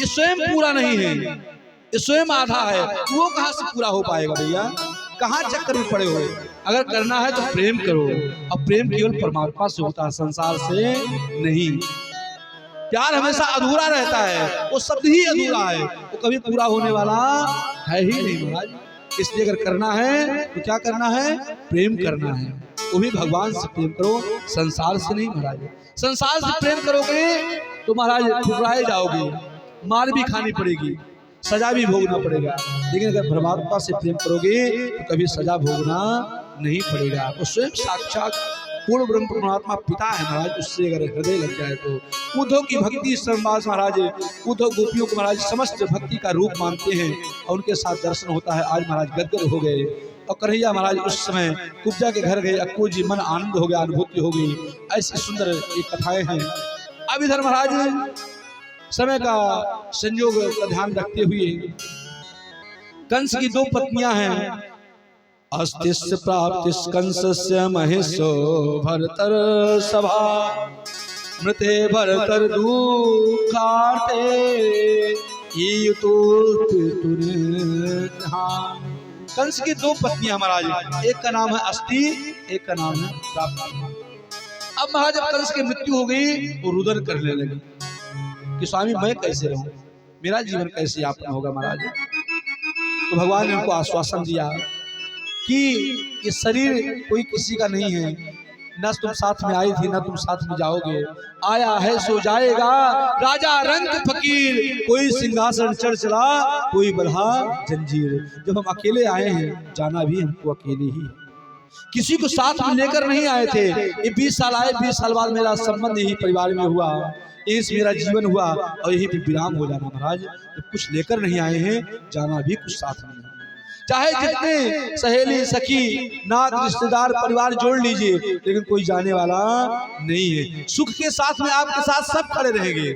ये स्वयं पूरा नहीं है, ये स्वयं आधा है, वो कहां से पूरा हो पाएगा भैया। कहां चक्कर में पड़े हुए। अगर करना है तो प्रेम करो, और प्रेम केवल परमात्मा से होता है, संसार से नहीं। प्यार हमेशा अधूरा रहता है, वो शब्द ही अधूरा है, वो कभी पूरा होने वाला है ही नहीं महाराज। इसलिए अगर करना है तो क्या करना है, प्रेम करना है। वो भी भगवान से प्रेम करो, संसार से नहीं महाराज। संसार से प्रेम करोगे तो महाराज ठुकराए जाओगे, मार भी खानी पड़ेगी, सजा भी भोगना पड़ेगा। लेकिन अगर परमात्मा से प्रेम करोगे तो कभी सजा भोगना नहीं पड़ेगा। वो स्वयं साक्षात पूर्ण ब्रह्म परमात्मा पिता है महाराज, उससे अगर हृदय लग जाए तो। उद्धव की भक्ति श्रवणवास महाराज, उद्धव गोपियों को महाराज समस्त भक्ति का रूप मानते हैं, और उनके साथ दर्शन होता है। आज महाराज गदगद हो गए, और कन्हैया महाराज उस समय कुब्जा के घर गए, अक्कू जी मन आनंद हो गया, अनुभूति हो गई। ऐसी सुंदर ये कथाएं हैं। अब इधर महाराज समय का संयोग का ध्यान रखते हुए कंस की दो पत्नियां हैं। अस्तिस्य प्राप्तिस कंसस्य महेशो भरतर सभा, मृते भरतर दुःखार्ते ईयुतो कंस की दो पत्नियां महाराज, एक का नाम है अस्ति, एक का नाम है प्राप्ति। अब महाराज जब कंस की मृत्यु हो गई वो रुदन करने लगी कि स्वामी मैं कैसे रहूं, मेरा जीवन कैसे यापन होगा महाराज। तो भगवान ने उनको आश्वासन दिया कि ये शरीर कोई किसी का नहीं है, न तुम साथ में आई थी न तुम साथ में जाओगे, आया है सो जाएगा राजा रंग फकीर, कोई सिंहासन चढ़ चला कोई बंधा जंजीर। जब हम अकेले आए हैं जाना भी हमको अकेले ही है, किसी को साथ में लेकर नहीं आए थे। ये 20 साल आए, 20 साल बाद मेरा संबंध यही परिवार में हुआ, यही से मेरा जीवन हुआ और यही पे विराम हो जाना महाराज। जब कुछ लेकर नहीं आए हैं जाना भी कुछ साथ में नहीं। चाहे जितने सहेली सखी नात रिश्तेदार परिवार जोड़ लीजिए, लेकिन कोई जाने वाला नहीं है। सुख के साथ में आपके साथ सब खड़े रहेंगे,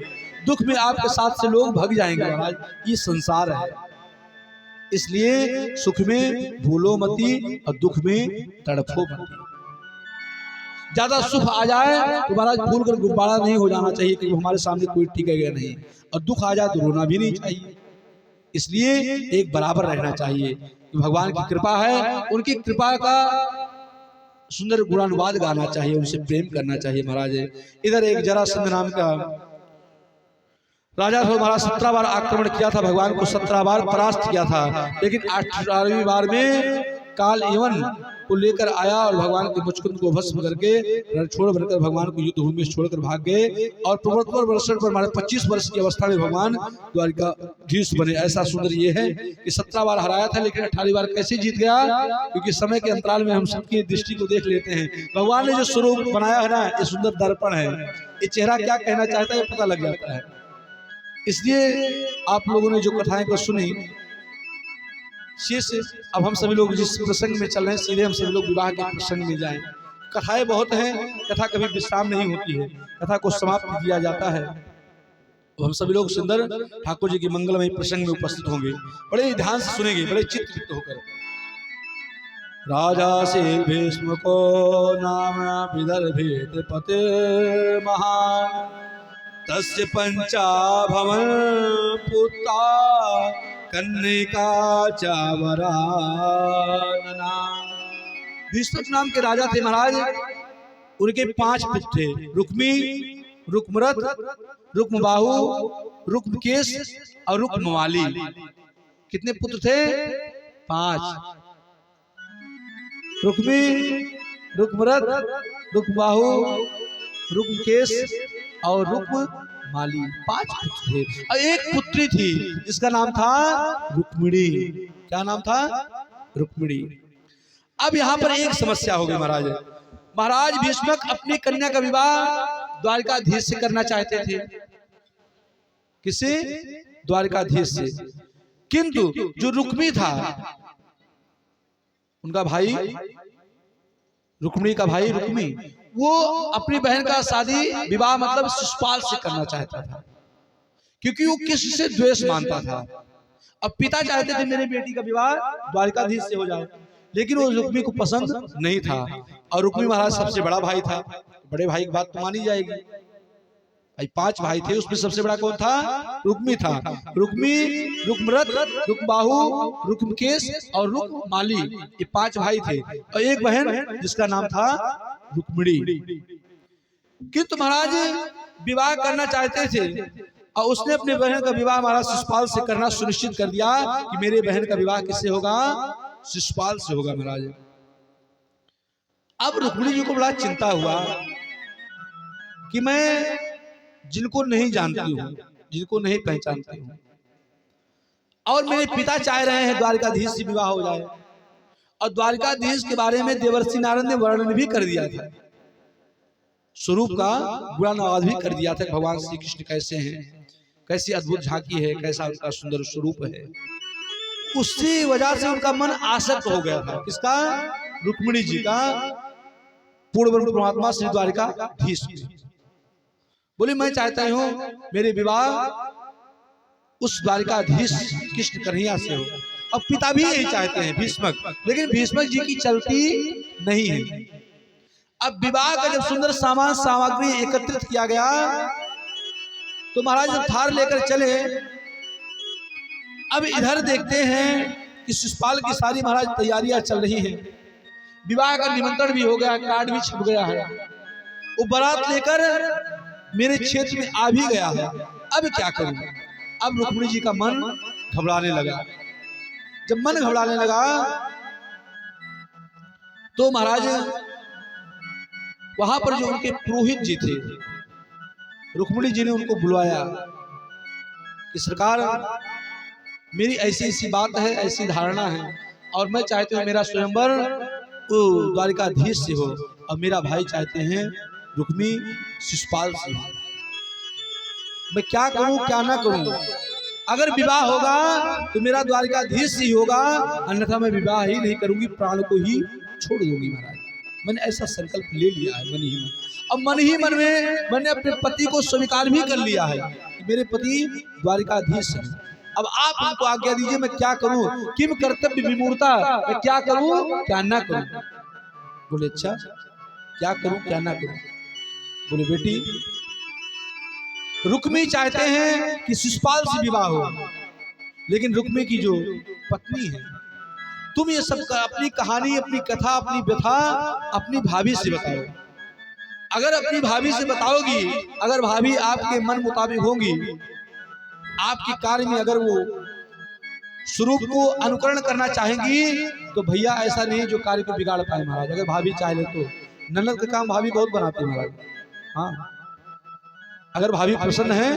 दुख में आपके साथ से लोग भाग जाएंगे महाराज। ये संसार है, इसलिए सुख में भूलो मती और दुख में तड़फो मती। ज्यादा सुख आ जाए तो महाराज भूल कर गुब्बारा नहीं हो जाना चाहिए कि हमारे सामने कोई टिकेगा नहीं, और दुख आ जाए तो रोना भी नहीं चाहिए। इसलिए एक बराबर रहना चाहिए। भगवान की कृपा है, उनकी कृपा का सुंदर गुणानुवाद गाना चाहिए, उनसे प्रेम करना चाहिए महाराज। इधर एक जरासंध नाम का राजा था महाराज, 17 बार आक्रमण किया था, भगवान को 17 बार परास्त किया था, लेकिन 18वीं बार में काल यवन को लेकर आया और भगवान के मुचकुंद को भस्म करके छोड़ भरकर भगवान को युद्ध भूमि में छोड़कर भाग गए। और प्रवर्तन वर्ष पर हमारे 25 वर्ष की अवस्था में भगवान द्वारिकाधीश बने। ऐसा सुंदर ये है कि 17 बार हराया था, लेकिन 18वीं बार कैसे जीत गया, क्योंकि समय के अंतराल में हम सबकी दृष्टि को देख लेते हैं। भगवान ने जो स्वरूप बनाया है ना, ये सुंदर दर्पण है, ये चेहरा क्या कहना चाहता है ये पता लग जाता है। इसलिए आप लोगों ने जो कथाएं को सुनी, शेष अब हम सभी लोग जिस प्रसंग में चल रहे हैं सीधे हम सभी लोग विवाह के प्रसंग में जाएं। कथाएं बहुत हैं, कथा कभी विश्राम नहीं होती है, कथा को समाप्त किया जाता है। तो हम सभी लोग सुंदर ठाकुर जी के मंगलमय प्रसंग में उपस्थित होंगे, बड़े ध्यान से सुनेंगे, बड़े चित्त होकर। राजा से भीष्म को नाम विदर्भे पते महान, तस्य पंचाभवन पुत्रा कन्निका चावरानना। भीष्म नाम के राजा थे महाराज, उनके 5 पुत्र थे, रुक्मी, रुक्मरथ, रुक्मबाहु, रुक्मकेश और रुक्मवाली। कितने पुत्र थे? 5। रुक्मी, रुक्मरथ, रुक्मबाहु, रुक्मकेश और रुक्ममाली, 5 पुत्र थे। और एक पुत्री थी जिसका नाम था रुक्मिणी। क्या नाम था? रुक्मिणी। अब यहाँ पर एक समस्या हो गई महाराज। महाराज भीष्मक अपनी कन्या का विवाह द्वारिकाधीश से करना चाहते थे। किससे? द्वारिकाधीश से। किंतु जो रुक्मी था, उनका भाई, रुक्मिणी का भाई रुक्मी, वो अपनी बहन का शादी विवाह मतलब शिशुपाल से करना चाहता था, क्योंकि वो किसी से द्वेष मानता था। अब पिता चाहते थे मेरी बेटी का विवाह द्वारिकाधीश से हो जाए, लेकिन वो रुक्मी को पसंद नहीं था। और रुक्मी महाराज सबसे बड़ा भाई था, बड़े भाई की बात तो मानी जाएगी। भाई 5 भाई थे, उसमें सबसे बड़ा कौन था? रुक्मी था। रुक्मी, रुक्मरथ, रुक्मबाहु, रुक्मकेश और रुक्ममाली, ये 5 भाई थे, और एक बहन जिसका नाम था रुक्मिणी। किंतु महाराज विवाह करना चाहते थे, और उसने अपने बहन का विवाह महाराज शिशुपाल से करना सुनिश्चित कर दिया कि मेरे बहन का विवाह किससे होगा? शिशुपाल से होगा महाराज। अब रुक्मिणी जी को बड़ा चिंता हुआ कि मैं जिनको नहीं जानती हूँ, जिनको नहीं पहचानती हूँ, और मेरे पिता चाह रहे हैं द्वारिकाधीश से विवाह हो जाए, और द्वारिकाधीश के बारे में देवर्षि नारद ने वर्णन भी कर दिया था, स्वरूप का गुणानुवाद भी कर दिया था। भगवान श्री कृष्ण कैसे हैं, कैसी अद्भुत झांकी है, कैसा उनका सुंदर स्वरूप है। उसी वजह से उनका मन आसक्त हो गया था। किसका? रुक्मिणी जी का। पूर्ण परमात्मा श्री द्वारिकाधीश। बोले मैं चाहता हूँ मेरे विवाह उस द्वारिकाधीश कृष्ण कन्हैया से हो। अब पिता भी यही चाहते हैं भीष्मक, लेकिन भीष्मक जी की चलती नहीं है। अब विवाह का जब सुंदर सामान सामग्री एकत्रित किया गया, तो महाराज जब थार लेकर चले, अब इधर देखते हैं कि शिशुपाल की सारी महाराज तैयारियां चल रही हैं, विवाह का निमंत्रण भी हो गया, कार्ड भी छप गया है, वो बारात लेकर मेरे क्षेत्र में आ भी गया है। अब क्या करूं? अब रुक्मिणी जी का मन घबराने लगा। जब मन घबराने लगा तो महाराज वहां पर जो उनके पुरोहित जी थे, रुक्मिणी जी ने उनको बुलवाया कि सरकार, मेरी ऐसी ऐसी बात है, ऐसी धारणा है, और मैं चाहती हूँ मेरा स्वयंवर द्वारिकाधीश से हो, और मेरा भाई चाहते हैं रुक्मी शिशुपाल से हो। मैं क्या करूं क्या ना करूं? अगर विवाह होगा तो मेरा द्वारिकाधीश ही होगा, अन्यथा मैं विवाह ही नहीं करूंगी, प्राण को ही छोड़ दूंगी महाराज। मैंने ऐसा संकल्प ले लिया है मन ही मन। अब मन ही मन में मैंने अपने पति को स्वीकार भी कर लिया है कि मेरे पति द्वारिकाधीश हैं। अब आप हमको आज्ञा दीजिए, मैं क्या करूं? किम कर्तव्य विमूर्ता, मैं क्या करूं क्या ना करूं? बोले अच्छा क्या करूं क्या ना करूं? बोले बेटी, रुक्मी चाहते हैं कि शिशुपाल से विवाह हो, लेकिन रुक्मी की जो पत्नी है, तुम ये सब अपनी कहानी, अपनी कथा, अपनी व्यथा अपनी भाभी से बताओ। अगर अपनी भाभी से बताओगी, अगर भाभी आपके मन मुताबिक होगी, आपके कार्य में अगर वो स्वरूप को अनुकरण करना चाहेंगी, तो भैया ऐसा नहीं जो कार्य को बिगाड़ पाए महाराज। अगर भाभी चाहे ले तो ननद का काम भाभी बहुत बनाती है महाराज। हाँ, अगर भाभी प्रसन्न है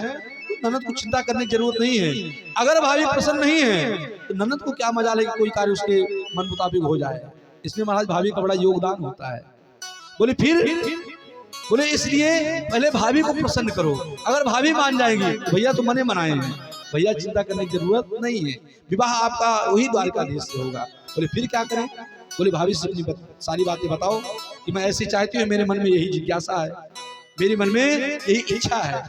तो ननद को चिंता करने की जरूरत नहीं है। अगर भाभी प्रसन्न नहीं है तो ननद को क्या मजा लेगी कोई कार्य उसके मन मुताबिक हो जाए। इसमें महाराज भाभी का बड़ा योगदान होता है। बोले फिर, बोले इसलिए पहले भाभी को प्रसन्न करो। अगर भाभी मान जाएंगी तो भैया तो मने मनाए हैं, भैया चिंता करने की जरूरत नहीं है, विवाह आपका वही द्वारिकाधीश से होगा। बोले फिर क्या करें? बोले भाभी से अपनी सारी बातें बताओ कि मैं ऐसी चाहती हूँ, मेरे मन में यही जिज्ञासा है, मेरे मन में यही इच्छा है।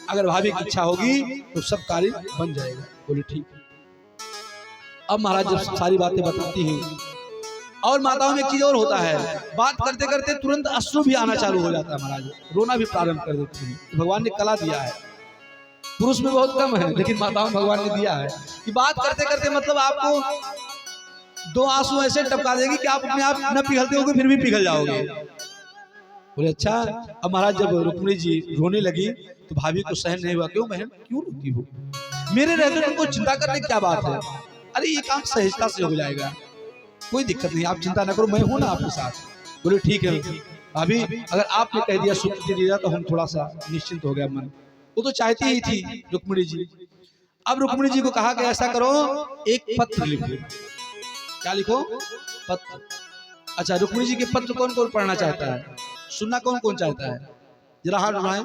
अगर भाभी की इच्छा होगी तो सब कार्य बन जाएगा। बोले ठीक है। अब महाराज जब सारी बातें बताती हैं, और माताओं में एक चीज और होता है, बात करते करते तुरंत अश्रु भी आना चालू हो जाता है महाराज, रोना भी प्रारंभ कर देती है। भगवान ने कला दिया है, पुरुष में बहुत कम है, लेकिन माताओं में भगवान ने दिया है कि बात करते करते मतलब आपको दो आंसू ऐसे टपका देगी कि आप अपने आप न पिघलते होगे फिर भी पिघल जाओगे। बोले अच्छा। अब महाराज जब रुक्मिणी जी रोने लगी तो भाभी को सहन नहीं हुआ। क्यों बहन, क्यों रोती हो? मेरे रहते तुमको चिंता करने की क्या बात है? अरे ये काम सहजता से हो जाएगा, कोई दिक्कत नहीं, आप चिंता ना करो, मैं हूं ना आपके साथ। बोले ठीक है भाभी, अगर आपने कह दिया, स्वीकृति दिया, तो हम थोड़ा सा निश्चिंत हो गया मन। वो तो चाहती ही थी रुक्मिणी जी। अब रुक्मिणी जी को कहा कि ऐसा करो, एक पत्र लिखो। क्या लिखो? पत्र। अच्छा, रुक्मिणी जी के पत्र कौन कौन पढ़ना चाहता है, सुनना कौन कौन चाहता है? जरा हाथ उठाएं।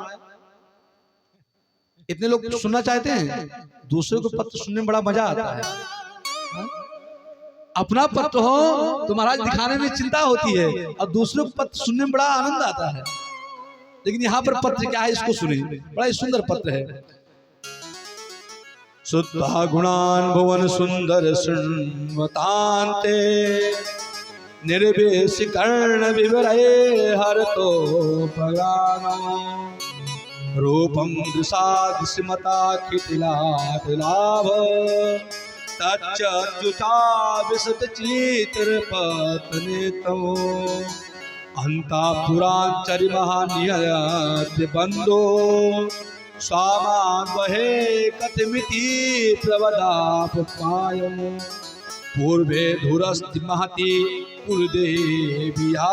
इतने लोग सुनना चाहते हैं। दूसरे को पत्र सुनने में बड़ा मजा आता है। अपना पत्र हो तो महाराज दिखाने में चिंता होती है, और दूसरों को पत्र सुनने में बड़ा आनंद आता है। लेकिन यहाँ पर पत्र क्या है, इसको सुने, बड़ा ही सुंदर पत्र है। सुता गुणान भुवन सुंदर शृण्वतान्ते, निर्वेश कर्ण विवरये हर तो रूपम दृशादिस्मता खिलाभ तच्चुता विशत चित्र पत्ने तो अंतापुरांचरि महानियत बंदो सामान वहे कथमिति प्रवदाप पायो पूर्वे धुरस्ति महति कुलदेवियाता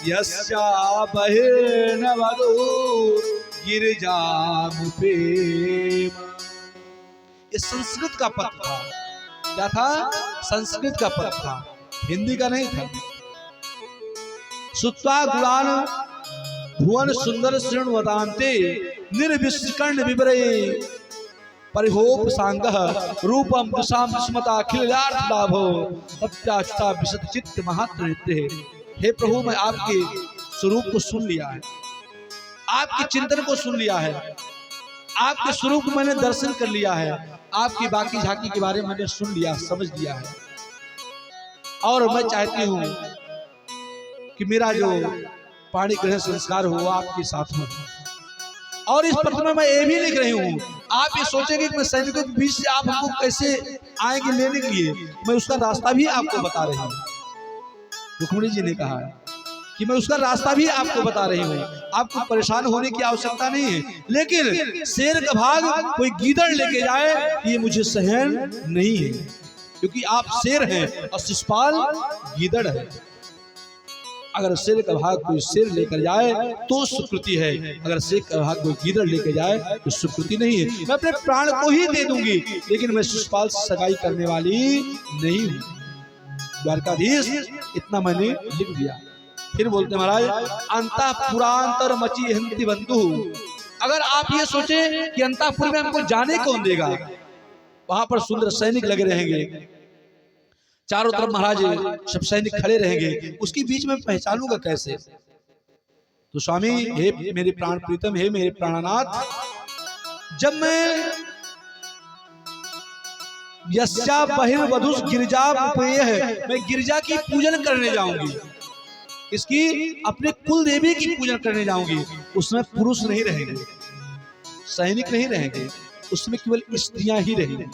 यस्या बहिर्नवदो गिरिजामुपेम। ये संस्कृत का पत्र था। क्या था? संस्कृत का पत्र था, हिंदी का नहीं था। सुत्वा गुणान भुवन सुंदर शृण्वतान्ते निर्विष्कर्ण विवरये परिहोप सांगः रूपम दिशाम स्मता खिलार्थ लाभो तत्याचता विशद चित्त महात्र नित्य। हे प्रभु, मैं आपके स्वरूप को सुन लिया है, आपके चिंतन को सुन लिया है, आपके स्वरूप को मैंने दर्शन कर लिया है, आपकी बाकी झांकी के बारे में मैंने सुन लिया, समझ लिया है। और मैं चाहती हूँ कि मेरा जो पाणी ग्रहण संस्कार हो आपके साथ में। और इस पत्र में मैं ये भी लिख रही हूँ, आप ये सोचेंगे कि मैं सैनिकों के बीच से आप हमको कैसे आएंगे लेने के लिए, मैं उसका रास्ता भी आपको बता रही हूँ। रुक्मिणी जी ने कहा कि मैं उसका रास्ता भी आपको बता रही हूँ, आपको परेशान होने की आवश्यकता नहीं है। लेकिन शेर का भाग कोई गीदड़ लेके जाए ये मुझे सहन नहीं है, क्योंकि आप शेर हैं और शिशुपाल गीदड़ है। अगर शेर का भाग कोई शेर लेकर जाए तो सुकृति है, अगर शेर का भाग कोई गीदड़ लेकर जाए तो सुकृति नहीं है। मैं अपने प्राण को ही दे दूंगी, लेकिन मैं शिशुपाल से सगाई करने वाली नहीं हूं। द्वारकाधीश इतना मैंने लिख दिया। फिर बोलते महाराज, अंतःपुरांतर मची हंति बंधु। अगर आप ये सोचे कि अंतःपुर में हमको जाने कौन देगा, वहां पर सुंदर सैनिक लगे रहेंगे, चारों तरफ महाराज सब सैनिक खड़े रहेंगे, उसके बीच में पहचानूंगा कैसे? तो स्वामी, हे मेरे प्राण प्रीतम, हे मेरे प्राणनाथ, जब मैं यस्या बहिर्वधुष गिरजा उपयेह है, मैं गिरजा की पूजन करने जाऊंगी, इसकी अपने कुल देवी की पूजन करने जाऊंगी, उसमें पुरुष नहीं रहेंगे, सैनिक नहीं रहेंगे, उसमें केवल स्त्रियां ही रहेंगी।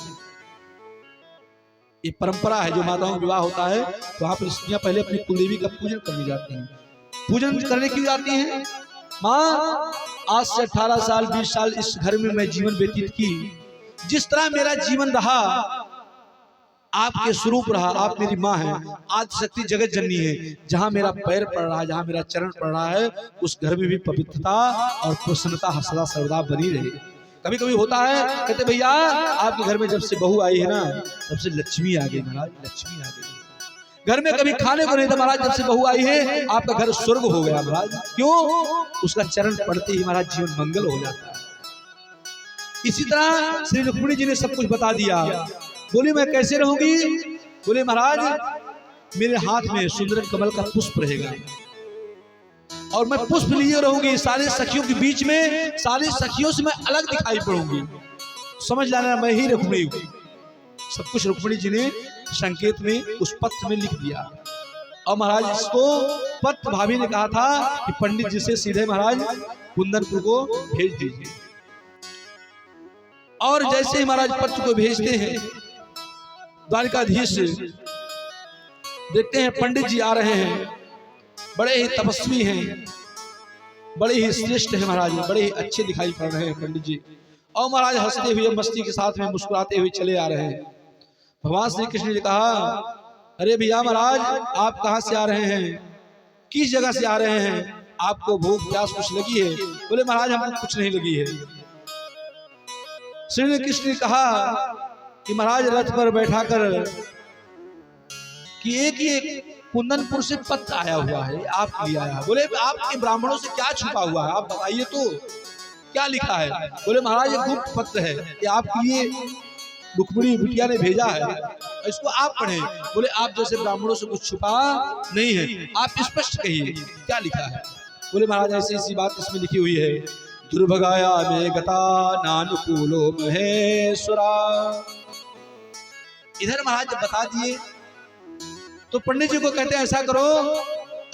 ये परंपरा है, जो माताओं का विवाह होता है तो वहां पर स्त्रियां पहले अपनी कुलदेवी का पूजन करने जाती हैं। पूजन करने क्यों जाती हैं? माँ, आज से 18 साल 20 साल इस घर में मैं जीवन व्यतीत की, जिस तरह मेरा जीवन रहा, आपके स्वरूप रहा, आप मेरी माँ हैं, आदि शक्ति जगत जननी है, जहां मेरा पैर पड़ रहा है, जहां मेरा चरण पड़ रहा है, उस घर में भी पवित्रता और प्रसन्नता सदा सर्वदा बनी रहे। कभी कभी होता है, कहते भैया आपके घर में जब से बहू आई है ना, तब से लक्ष्मी आ गई महाराज, लक्ष्मी आ गई। घर में कभी खाने को नहीं था महाराज, जब से बहू आई है आपका घर स्वर्ग हो गया महाराज। क्यों? उसका चरण पड़ते ही महाराज जीवन मंगल हो जाता है। इसी तरह श्री रुक्मिणी जी ने सब कुछ बता दिया। बोली मैं कैसे रहूंगी? बोले महाराज मेरे हाथ में सुंदर कमल का पुष्प रहेगा और मैं पुष्प लिए रहूंगी, सारे सखियों के बीच में, सारी सखियों से मैं अलग दिखाई पड़ूंगी। समझ लाना मैं ही रुक्मिणी हूं। सब कुछ रुक्मिणी जी ने संकेत में उस पत्र में लिख दिया। और महाराज इसको पत्र भाभी ने कहा था कि पंडित जी से सीधे महाराज कुंदनपुर को भेज दीजिए। और जैसे ही महाराज पत्र को भेजते हैं, द्वारकाधीश देखते हैं पंडित जी आ रहे हैं, बड़े ही तपस्वी हैं, बड़े ही श्रेष्ठ हैं महाराज, बड़े ही अच्छे दिखाई पड़ रहे हैं पंडित जी। और महाराज हंसते हुए मस्ती के साथ में मुस्कुराते हुए चले आ रहे हैं। भगवान श्री कृष्ण ने कहा, अरे भैया महाराज आप कहाँ से आ रहे हैं, किस जगह से आ रहे हैं, आपको भूख प्यास कुछ लगी है? बोले महाराज हमको कुछ नहीं लगी है। श्री कृष्ण ने कहा कि महाराज रथ पर बैठाकर कि एक कुंदनपुर से पत्र आया हुआ है, आपके लिए आया। बोले आपके ब्राह्मणों से क्या छुपा हुआ है, आप बताइए तो क्या लिखा है? बोले महाराज एक गुप्त पत्र है कि आपके लिए रुक्मिणी बिटिया ने भेजा है, इसको आप पढ़ें। बोले आप जैसे ब्राह्मणों से कुछ छुपा नहीं है, आप स्पष्ट कहिए क्या लिखा है। बोले महाराज ऐसी ऐसी बात इसमें लिखी हुई है, दुर्भगाया में गता नानुकूलो महेश्वरा। इधर महाराज जब बता दिए तो पंडित जी को कहते हैं ऐसा करो,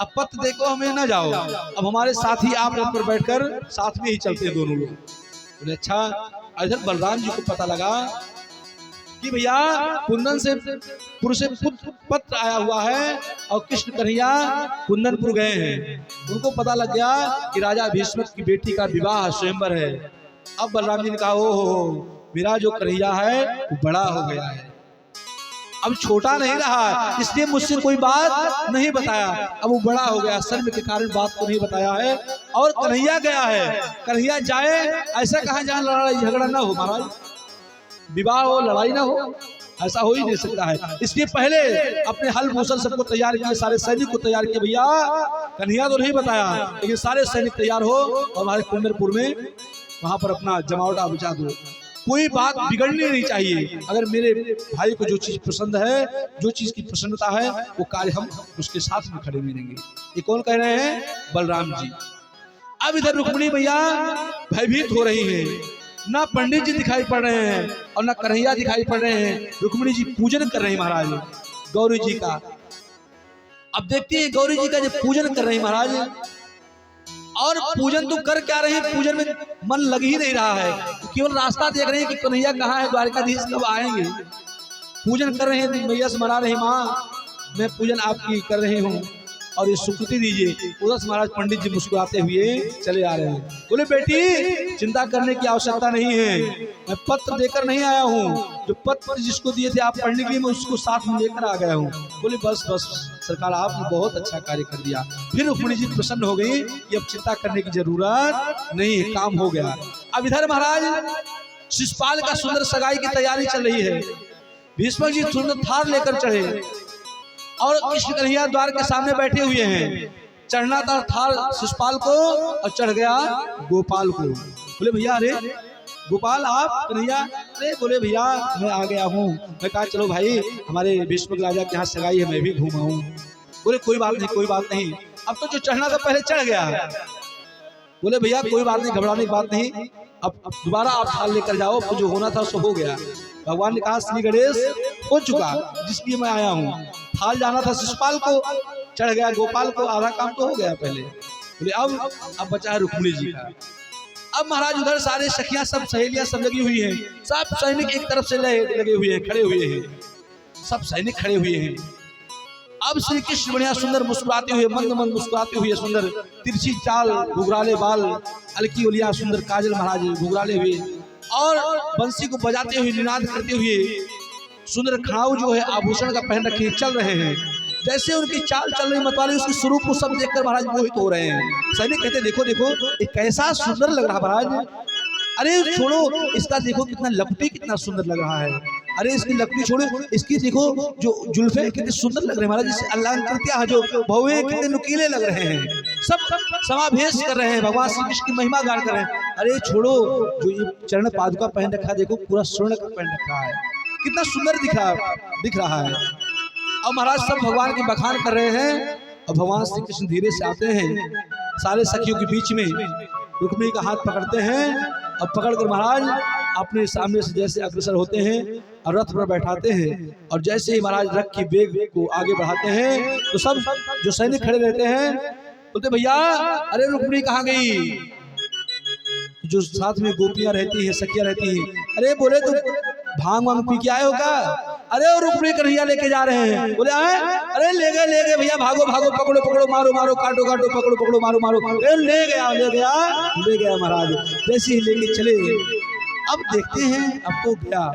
अब पत्र देखो हमें ना जाओ, अब हमारे साथ ही आप रथ पर बैठकर साथ में ही चलते हैं दोनों लोग। बोले अच्छा। इधर बलराम जी को पता लगा कि भैया कुंदन से पुर से पत्र आया हुआ है और कृष्ण कन्हैया कुंदनपुर गए हैं। उनको पता लग गया कि राजा भीष्म की बेटी का विवाह स्वयंवर है। अब बलराम जी ने कहा, ओहो मेरा जो कन्हैया है वो बड़ा हो गया है, अब छोटा नहीं रहा, इसलिए मुझसे कोई बात नहीं बताया, अब वो बड़ा हो गया, शर्म के कारण बात को नहीं बताया है। और कन्हैया गया है, कन्हैया जाए ऐसा कहाँ जहाँ लड़ाई झगड़ा ना हो महाराज, विवाह हो लड़ाई ना हो, ऐसा हो ही नहीं सकता है। इसलिए पहले अपने हल मूसल सबको तैयार किए, सारे सैनिक को तैयार किए। भैया कन्हैया तो नहीं बताया, लेकिन सारे सैनिक तैयार हो और हमारे कुंदनपुर में वहां पर अपना जमावड़ा बचा दो, कोई बात बिगड़नी नहीं चाहिए। अगर मेरे भाई को जो चीज पसंद है, जो चीज की प्रसन्नता है, वो कार्य हम उसके साथ में खड़े मिलेंगे। ये कौन कह रहे हैं? बलराम जी। अब इधर रुक्मिणी मैया भयभीत हो रही हैं, ना पंडित जी दिखाई पड़ रहे हैं और ना कन्हैया दिखाई पड़ रहे हैं। रुक्मिणी जी पूजन कर रहे हैं महाराज गौरी जी का। अब देखते हैं गौरी जी का जब पूजन कर रहे हैं महाराज, और पूजन तो कर क्या रहे हैं, पूजन में मन लग ही नहीं रहा है, केवल रास्ता देख रहे हैं कि कन्हैया कहाँ है, द्वारकाधीश कब आएंगे। पूजन कर रहे हैं, मैया से मना रहे, माँ मैं पूजन आपकी कर रही हूँ, और ये सुकृति दीजिए। उधर से महाराज पंडित जी मुस्कुराते हुए चले आ रहे हैं। बोले बेटी चिंता करने की आवश्यकता नहीं है, मैं पत्र देकर नहीं आया हूँ, जो पत्र जिसको दिए थे आप पढ़ने के लिए मैं उसको साथ में लेकर आ गया हूँ। बोले बस बस सरकार आपने बहुत अच्छा कार्य कर दिया। फिर रुक्मिणी जी प्रसन्न हो गई कि अब चिंता करने की जरूरत नहीं है, काम हो गया। अब इधर महाराज शिशुपाल का सुंदर सगाई की तैयारी चल रही है। भीष्म जी सुंदर थार लेकर चढ़े और कृष्ण कन्हैया द्वार के सामने बैठे हुए हैं। चढ़ना था थार शिशुपाल को और चढ़ गया गोपाल को। बोले भैया अरे गोपाल आप कन्हैया? अरे बोले भैया मैं आ गया हूँ। मैं कहा चलो भाई हमारे भीष्म राजा के यहाँ सगाई है, मैं भी घूमा हूँ। बोले कोई बात नहीं कोई बात नहीं, अब तो जो चढ़ना था पहले चढ़ गया है। बोले भैया कोई बात नहीं, घबराने की बात नहीं, अब दोबारा आप थाल लेकर जाओ, तो जो होना था सो हो गया। भगवान ने कहा श्री गणेश हो चुका जिसलिए मैं आया हूँ। थाल जाना था शिशुपाल को, चढ़ गया गोपाल को, आधा काम तो हो गया पहले। बोले अब बचा है रुक्मिणी जी का। अब महाराज उधर सारे सखियां सब सहेलियां सब लगी हुई हैं, सब सैनिक एक तरफ से लगे हुए हैं, खड़े हुए हैं, सब सैनिक खड़े हुए हैं। अब श्री कृष्ण बढ़िया सुंदर मुस्कुराते हुए मंद मंद मुस्कुराते हुए, सुंदर तिरछी चाल, घुघराले बाल, अलकी ओलिया सुंदर काजल महाराज घुघराले हुए और बंसी को बजाते हुए निनाद करते हुए, सुंदर खड़ाऊ जो है आभूषण का पहन रखे चल रहे हैं। जैसे उनकी चाल चल रही मतवाली उसके स्वरूप को सब देखकर महाराज मोहित हो रहे हैं। सैनिक कहते देखो देखो ये कैसा सुंदर लग रहा महाराज, अरे छोड़ो इसका देखो कितना लपटी कितना सुंदर लग रहा है, अरे इसकी लपटी छोड़ो इसकी देखो जो जुल्फे कितने सुंदर लग रहे हैं महाराज, जैसे अलंकृत्या जो भौवे कितने नुकीले लग रहे हैं, सब समावेश कर रहे हैं, भगवान श्री कृष्ण की महिमा गान कर रहे हैं। अरे छोड़ो जो ये चरण पादुका पहन रखा देखो पूरा स्वर्ण का पहन रखा है, कितना सुंदर दिख रहा है। अब महाराज सब भगवान की बखान कर रहे हैं और भगवान श्री कृष्ण धीरे से आते हैं, सारे सखियों के बीच में रुक्मिणी का हाथ पकड़ते हैं और पकड़कर महाराज अपने सामने से जैसे अग्रसर होते हैं और रथ पर बैठाते हैं। और जैसे ही महाराज रथ की वेग को आगे बढ़ाते हैं तो सब जो सैनिक खड़े रहते हैं बोलते भैया अरे रुक्मिणी कहाँ गई? जो साथ में गोपियां रहती हैं सखियां रहती हैं, अरे बोले तुम भांग वांग पी के आए हो क्या? अरे और रुक्मिणी कन्हैया लेके जा रहे हैं। बोले आए? अरे ले गए भैया, भागो भागो, पकड़ो पकड़ो, मारो मारो, काटो काटो, पकड़ो पकड़ो, मारो मारो। ले गया महाराज। जैसे ही लेके चले अब देखते हैं अब तो क्या,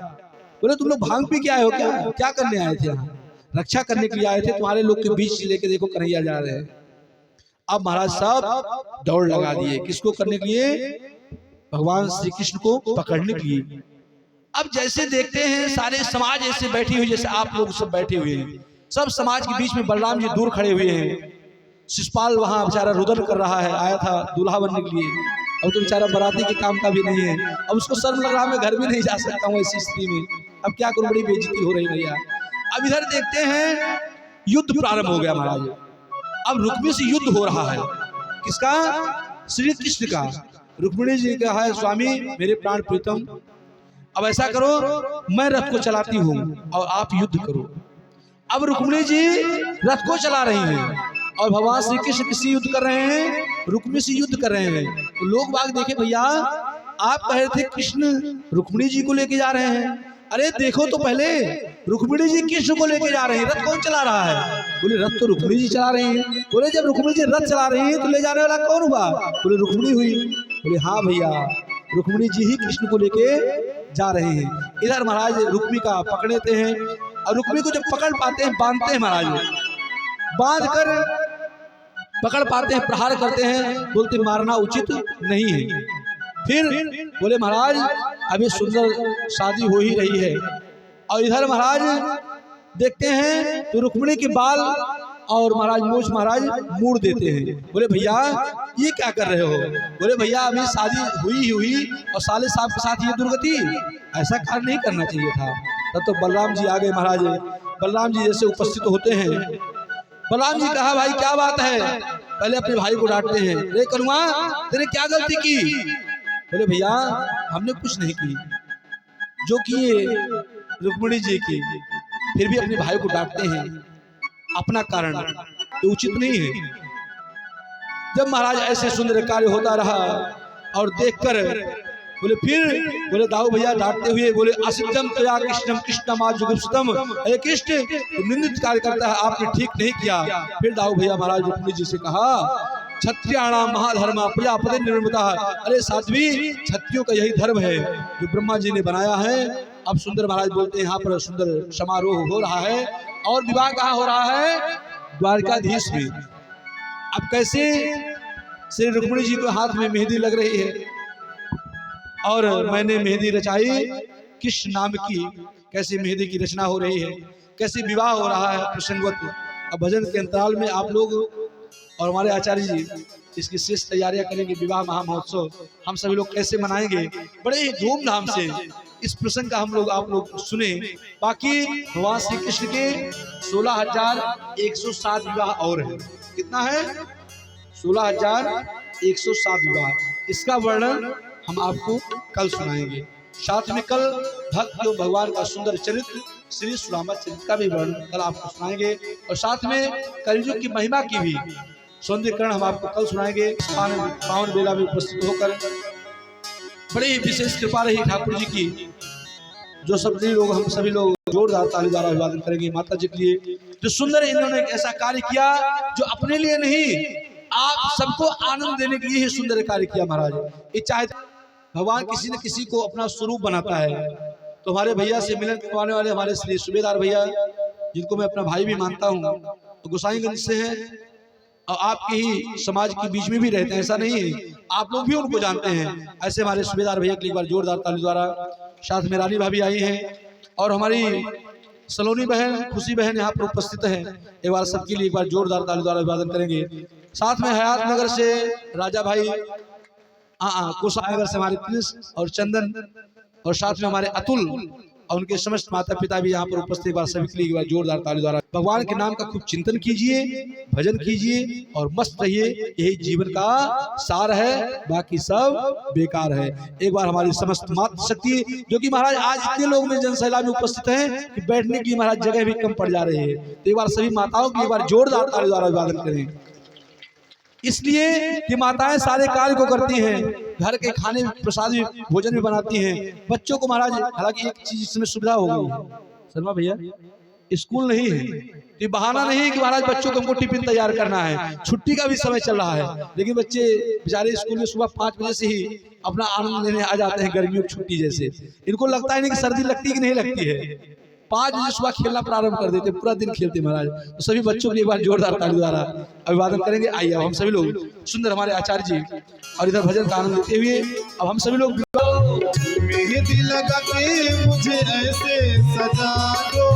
बोले तुम लोग भांग पी के आए हो क्या? क्या करने आए थे? यहाँ रक्षा करने के लिए आए थे, तुम्हारे लोग के बीच लेके देखो कन्हैया जा रहे हैं। अब महाराज साहब दौड़ लगा दिए, किसको करने के लिए? भगवान श्री कृष्ण को पकड़ने के लिए। अब जैसे देखते हैं सारे समाज ऐसे बैठी हुई, जैसे आप लोग सब बैठे हुए हैं, सब समाज के बीच में बलराम जी दूर खड़े हुए हैं। शिशुपाल वहां बेचारा रुदन कर रहा है, आया था दूल्हा बनने के लिए, अब तो बेचारा बराती के काम का भी नहीं है, अब उसको शर्म लग रहा मैं घर भी नहीं जा सकता हूँ ऐसी स्थिति में, अब क्या करूँ, बड़ी बेइज्जती हो रही भैया। अब इधर देखते हैं युद्ध प्रारंभ हो गया महाराज। अब रुक्मिणी से युद्ध हो रहा है, किसका? श्री कृष्ण का। रुक्मिणी जी का है स्वामी मेरे प्राण प्रीतम, अब ऐसा करो मैं रथ को चलाती हूँ और आप युद्ध करो। अब रुक्मिणी जी रथ को चला रही हैं और भगवान श्री कृष्ण किससे युद्ध कर रहे हैं? रुक्मिणी से युद्ध कर रहे हैं। तो लोग बाग देखे भैया आप कह रहे थे कृष्ण रुक्मिणी जी को लेके जा रहे हैं, अरे देखो तो पहले रुक्मिणी जी कृष्ण को लेके जा रहे हैं, रथ कौन चला रहा है? बोले रथ तो रुक्मिणी जी चला रही हैं। बोले जब रुक्मिणी जी रथ चला रही है तो ले जाने वाला कौन हुआ? बोले रुक्मिणी हुई। बोले हाँ भैया रुक्मिणी जी ही कृष्ण को लेके जा रहे हैं। इधर महाराज रुक्मिणी का पकड़ते हैं और रुक्मिणी को जब पकड़ पाते हैं बांधते हैं महाराज, बांध कर पकड़ पाते हैं, प्रहार करते हैं, बोलते मारना उचित नहीं है। फिर बोले महाराज अभी सुंदर शादी हो ही रही है। और इधर महाराज देखते हैं तो रुक्मिणी के बाल और महाराज मूछ महाराज मोड़ देते हैं। बोले भैया ये क्या कर रहे हो? बोले भैया अभी शादी हुई और साले साहब के साथ ये दुर्गति, ऐसा कार्य नहीं करना चाहिए था। तब तो बलराम जी आ गए महाराज। बलराम जी जैसे उपस्थित होते हैं, बलराम जी कहा भाई क्या बात है? पहले अपने भाई को डांटते हैं, रे कनुआ तेरे क्या गलती की? बोले भैया हमने कुछ नहीं की, जो किए रुक्मिणी जी की, फिर भी अपने भाई को डांटते हैं, अपना कारण ये उचित नहीं है। जब महाराज ऐसे सुंदर कार्य होता रहा और देखकर बोले फिर बोले दाऊ भैया डांटते हुए बोले असिद्धम तया कृष्णम कृष्णम आजुगुप्तम, अरे कृष्ण निंदित कार्य करता है, आपने ठीक नहीं किया। फिर दाऊ भैया महाराज रुक्मिणी जी से कहा क्षत्रियाणाम महाधर्म प्रजापति निर्मता, अरे साध्वी क्षत्रियों का यही धर्म है जो ब्रह्मा जी ने बनाया है। अब सुंदर महाराज बोलते हैं यहाँ पर सुंदर समारोह हो रहा है और विवाह कहाँ हो रहा है? द्वारकाधीश में। अब कैसे श्री रुक्मिणी जी को हाथ में मेहंदी लग रही है और मैंने मेहंदी रचाई किस नाम की, कैसे मेहंदी की रचना हो रही है, कैसे विवाह हो रहा है प्रसंगवत। अब भजन के अंतराल में आप लोग और हमारे आचार्य जी इसकी शेष तैयारियां करेंगे। विवाह महामहोत्सव हम सभी लोग कैसे मनाएंगे, बड़े ही धूमधाम से इस प्रसंग का हम लोग आप लोग सुने। बाकी भगवान श्री कृष्ण के 16,107 विवाह और है। कितना है? 16,107 विवाह। इसका वर्णन हम आपको कल सुनाएंगे। साथ में कल भक्त जो भगवान का सुंदर चरित्र श्री सुदामा चरित्र का भी वर्णन कल आपको सुनाएंगे और साथ में कलयुग की महिमा की भी सौंदर्यकरण हम आपको कल सुनाएंगे। पावन बेला में उपस्थित होकर बड़ी ही विशेष कृपा रही ठाकुर जी की, जो हम सभी लोग जोरदार ताली द्वारा अभिवादन करेंगे माता जी के लिए, जो सुंदर इन्होंने एक ऐसा कार्य किया जो अपने लिए नहीं, आप सबको आनंद देने के लिए ही सुंदर कार्य किया महाराज। ये चाहे भगवान किसी न किसी को अपना स्वरूप बनाता है, तो हमारे भैया से मिलन करवाने वाले हमारे श्री सूबेदार भैया, जिनको मैं अपना भाई भी मानता हूँ, तो गोसाईगंज से हैं और आपके ही समाज के बीच में भी रहते हैं, ऐसा नहीं है, आप लोग भी उनको जानते हैं। ऐसे हमारे सूबेदार भैया के एक बार जोरदार ताली द्वारा, साथ में रानी भाभी आई हैं और हमारी सलोनी बहन खुशी बहन यहाँ पर उपस्थित है। एक बार सबके लिए एक बार जोरदार ताली द्वारा अभिवादन करेंगे। साथ में हयात नगर से राजा भाई, कोसा नगर से हमारे प्रिंस और चंदन, और साथ में हमारे अतुल और उनके समस्त माता पिता भी यहाँ पर उपस्थित। एक बार सभी के लिए एक बार जोरदार ताली द्वारा। भगवान के नाम का खूब चिंतन कीजिए, भजन कीजिए और मस्त रहिए, यही जीवन का सार है, बाकी सब बेकार है। एक बार हमारी समस्त मातृ शक्ति, जो कि महाराज आज इतने लोग में जनसैला में उपस्थित हैं कि बैठने की महाराज जगह भी कम पड़ जा रही है, तो एक बार सभी माताओं की एक बार जोरदार ताली द्वारा अभिवादन करें। इसलिए कि माताएं सारे कार्य को करती हैं, घर के खाने प्रसाद भी भोजन भी बनाती हैं, बच्चों को महाराज, हालांकि एक चीज इसमें सुविधा हो गई है शर्मा भैया, स्कूल नहीं है, ये बहाना नहीं है कि महाराज बच्चों को हमको टिफिन तैयार करना है, छुट्टी का भी समय चल रहा है, लेकिन बच्चे बेचारे स्कूल में सुबह 5 बजे से ही अपना आनंद लेने आ जाते हैं गर्मियों की छुट्टी जैसे। इनको लगता है नहीं कि सर्दी लगती कि नहीं लगती है, 5 बजे सुबह खेलना प्रारंभ कर देते, पूरा दिन खेलते महाराज। तो सभी बच्चों के लिए एक बार जोरदार ताली द्वारा अभिवादन करेंगे। आइए अब हम सभी लोग सुंदर हमारे आचार्य जी और इधर भजन का आनंद लेते हुए अब हम सभी लोग मेहंदी लगा के मुझे ऐसे सजा दो,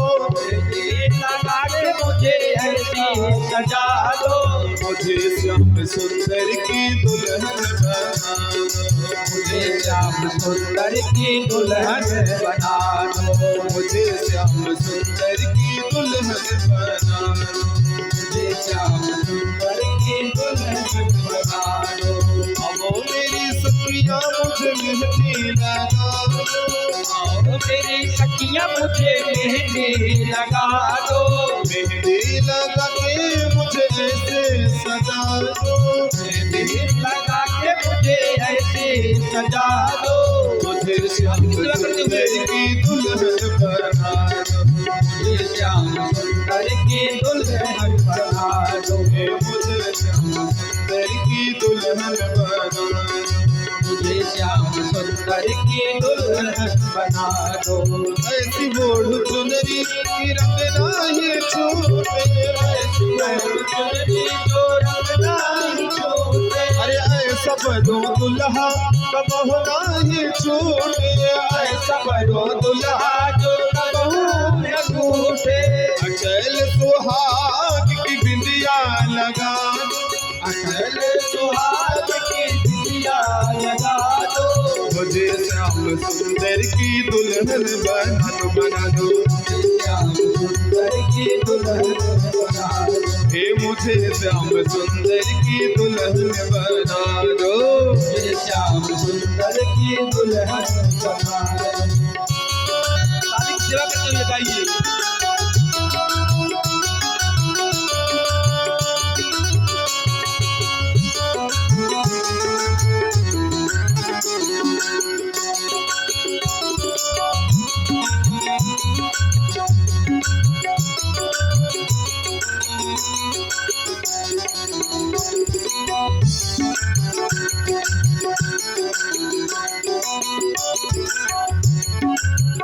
लगा के मुझे ऐसे सजा दो, मुझे श्याम सुंदर की दुल्हन बना दो, मुझे श्याम सुंदर की दुल्हन बना दो, मुझे श्याम सुंदर की दुल्हन बना दो, मुझे श्याम सुंदर की दुल्हन बना दो। अब मेरी सखियाँ मुझे मेहंदी लगा दो, आओ मेरी सखियाँ मुझे मेहंदी लगा दो, मेहंदी लगा के मुझे ऐसे सजा दो, मेहंदी लगा के मुझे ऐसे सजा दो, मुझे श्याम सुंदर की दुल्हन बना दो, मुझे श्याम सुंदर की दुल्हन बना दो, मुझे श्याम सुंदर की दुल्हन बना दो, मुझे श्याम सुंदर की दुल्हन बना दो। ऐसी बोढ़ चुनरी की रंग नाही छूटे, ऐसी बोढ़ चुनरी जो रंग नाही छूटे, अरे ऐसा बड़ो दुल्हा कबहू नाही छूटे, ऐसा बड़ो दुल्हा जो कबहू न छूटे, अचल सुहाग की बिंदिया लगा दो, अचल सुहाग की बिंदिया लगा दो, मुझे श्याम सुंदर की दुल्हन बना दो, श्याम सुंदर की दुल्हन बना दो, हे मुझे श्याम सुंदर की दुल्हन बना दो, मुझे श्याम सुंदर की दुल्हन बना दो। सेवा करते हुए गाइए।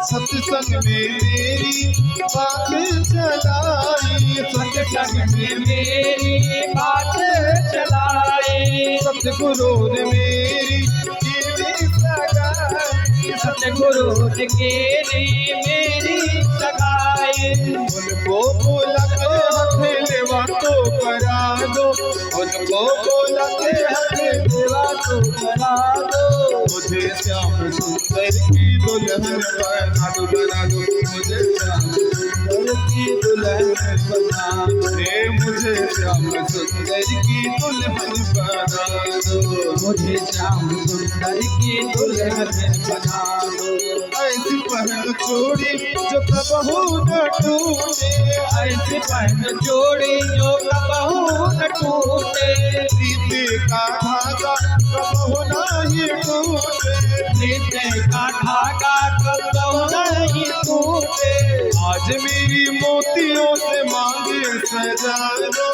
सत्संग में मेरी बात चलाई, सत्संग में मेरी बात चलाई, सतगुरु ने मेरी कीनी सगाई, सतगुरु ने केली मेरी सगाई। उनको बोला के हथेली बातों करा दो, उनको बोला के हथेली बातों करा दो। मुझे श्याम सुंदर की दुल्हन बना दो, बना दो, मुझे श्याम सुंदर की दुल्हन बना दो, मुझे श्याम सुंदर की दुल्हन बना दो, मुझे श्याम सुंदर की दुल्हन बना दो। ऐसी पहन चूड़ी जो कबहू न टूटे, ऐसी पहन जोड़ी जो कबहू न टूटे, सीते का धागा कबहू नहीं टूटे, सीते का धागा कबहू नहीं टूटे। आज मेरी मोतियों से मांगे सजा दो,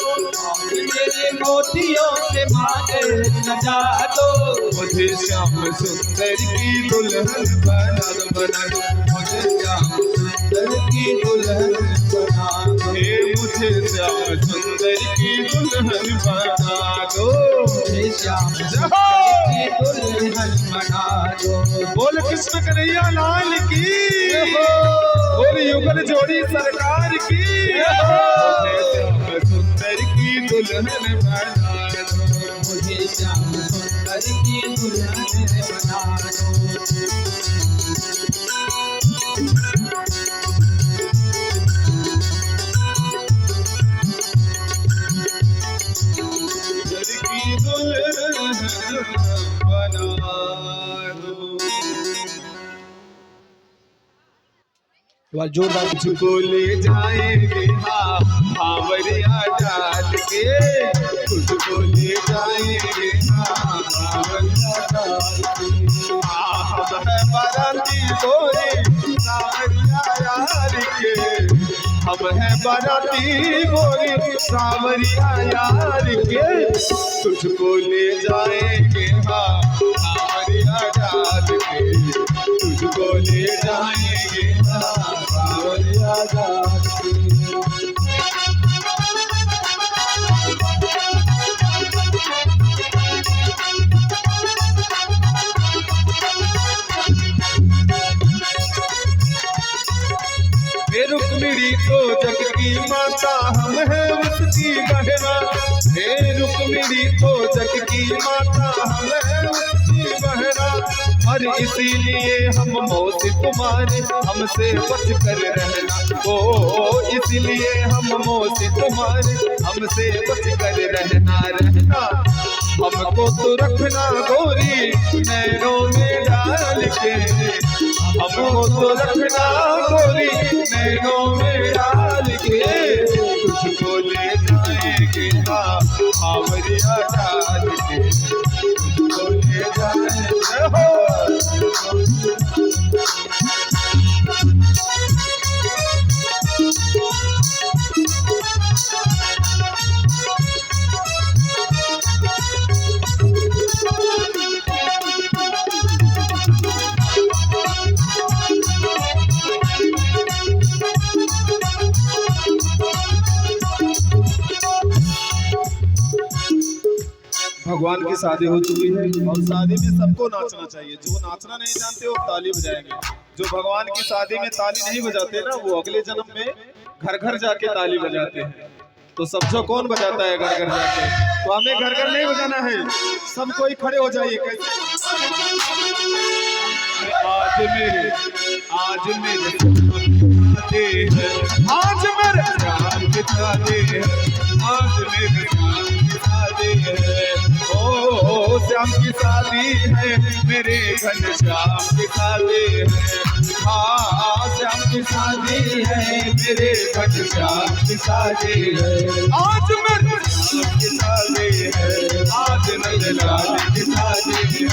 आज मेरे मोतियों से मांगे सजा दो, मुझे श्याम सुंदर की दुल्हन बना दो, बना दो, मुझे श्याम सुंदर की दुल्हन बना दो, मुझे श्याम सुंदर की दुल्हन बना दो, मुझे श्याम सुंदर की दुल्हन बना दो। बोल कृष्ण कन्हैया लाल की, बोल युगल जोड़ी सरकार की, मुझे श्याम सुंदर की दुल्हन बना दो, मुझे श्याम सुंदर की दुल्हन बना दो। की दुल्हन बना दो। जोरदार तुझको ले जाएंगे हाँ भावरिया डाल के, तुझको ले जाएंगे हाँ भावरिया डाल के, हम है बाराती गोरे सावरिया यार के, हम है बाराती गोरे सावरिया यार के, तुझको ले जाएंगे हाँ भावरिया डाल के, तुझको ले जाएंगे हाँ भावरिया डाल के। हे रुक्मिणी तो जग की माता, हम है उसकी बहना, हे रुक्मिणी तो जग की माता, हम है उसकी बहना, और इसीलिए हम मौसी तुम्हारे हमसे बच कर रहना, ओ इसीलिए हम मौसी तुम्हारे हमसे बच कर रहना, रहना हमको तो रखना गोरी नैनों में डाल के, हमको तो रखना गोरी नैनों में डाल के, तुझको ले जाएंगे हाँ भावरिया डाल के, तुझको ले जाएंगे हो। भगवान की शादी हो चुकी है और शादी में सबको नाचना चाहिए, जो नाचना नहीं जानते वो ताली बजाएंगे, जो भगवान की शादी में ताली नहीं बजाते ना वो अगले जन्म में घर घर जाके ताली बजाते हैं। तो सबको कौन बजाता है घर घर जाके, तो हमें घर घर नहीं बजाना है, सब कोई खड़े हो जाइए। आज मेरे आज मेरे आज मेरे श्याम की शादी है, आज मेरे श्याम की शादी है, ओ श्याम की शादी है, मेरे घनश्याम की शादी है, हाँ श्याम की शादी है, मेरे घनश्याम की शादी है, आज मेरे श्याम की शादी है, आज मेरे लाल की शादी है।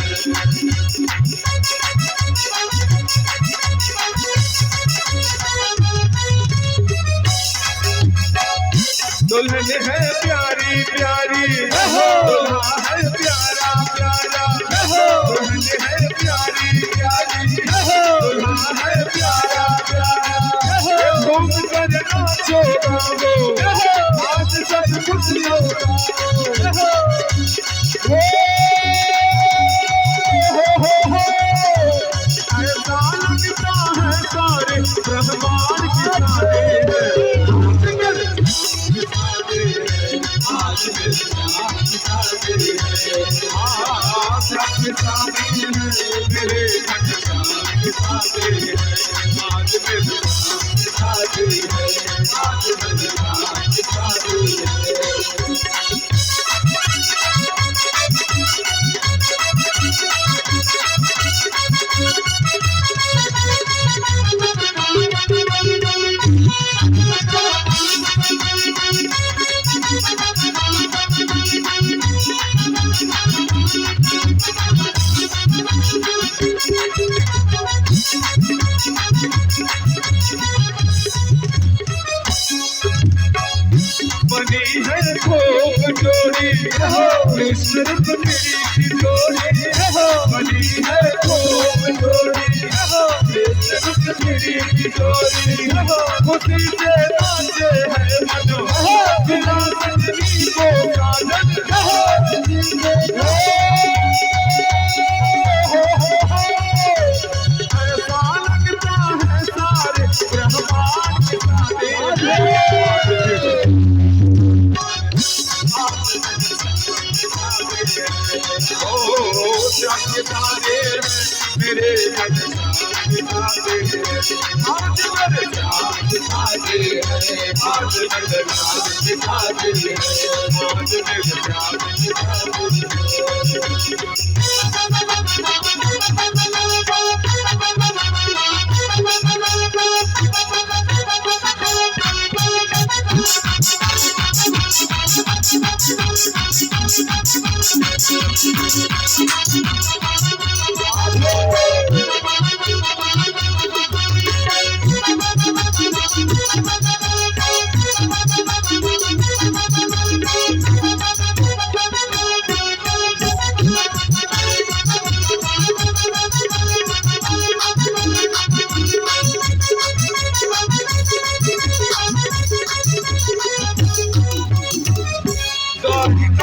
दुल्हन है प्यारी प्यारी, दुल्हा है प्यारा प्यारा, दुल्हन है प्यारी प्यारी, दुल्हा है प्यारा उठाओ, आज सब खुशियाँ उठाओ। ऐसा लगता है सारे ब्रह्मांड की शादी है। आज मेरे श्याम की शादी है। आज मेरे श्याम की शादी है। मेरे घनश्याम की शादी है। आज मेरे श्याम की शादी है। आज मेरे श्याम की शादी है। बनी है खूब जोड़ी कृष्ण मेरी जोड़ी। बनी है खूब जोड़ी कृष्ण मेरी जोड़ी। खुशी से नाचे है मनो बिना सजनी को काजल। ऐसा लगता है सारे ब्रह्मांड की शादी है। मेरे घनश्याम की शादी है। आज मेरे श्याम की शादी है। आज मेरे श्याम की शादी है। आज मेरे श्याम की शादी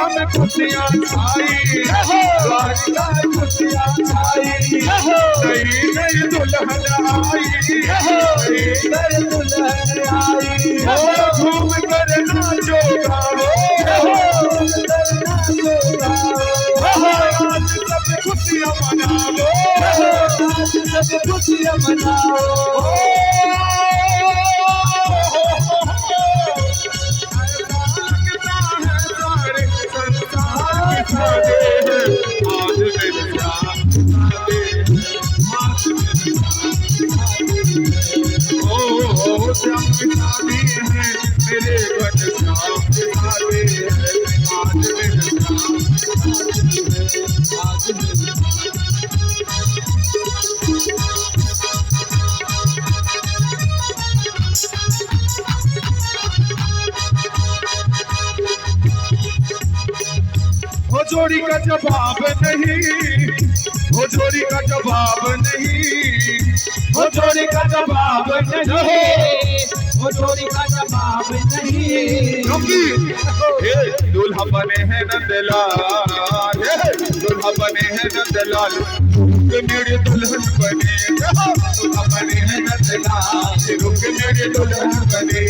में खुशियाँ छाई। द्वारिका में खुशियाँ छाई। नई नई दुल्हन आई। नई नई दुल्हन आई। घूम कर नाचो गाओ। आज सब खुशियाँ मनाओ। आज सब खुशियाँ मनाओ। श्याम की शादी है। मेरे घनश्याम की शादी है। आज मेरे श्याम की शादी है। आज मेरे हो जोड़ी का जवाब नहीं। हो जोड़ी का जवाब नहीं। हो जोड़ी का जवाब नहीं। वो जोड़ी का जवाब नहीं। दूल्हा बने हैं नंदलाल। दूल्हा बने हैं नंदलाल। मेरे दुल्हन बने। दूल्हा बने हैं नंदलाल। रुक मेरे दुल्हन बने।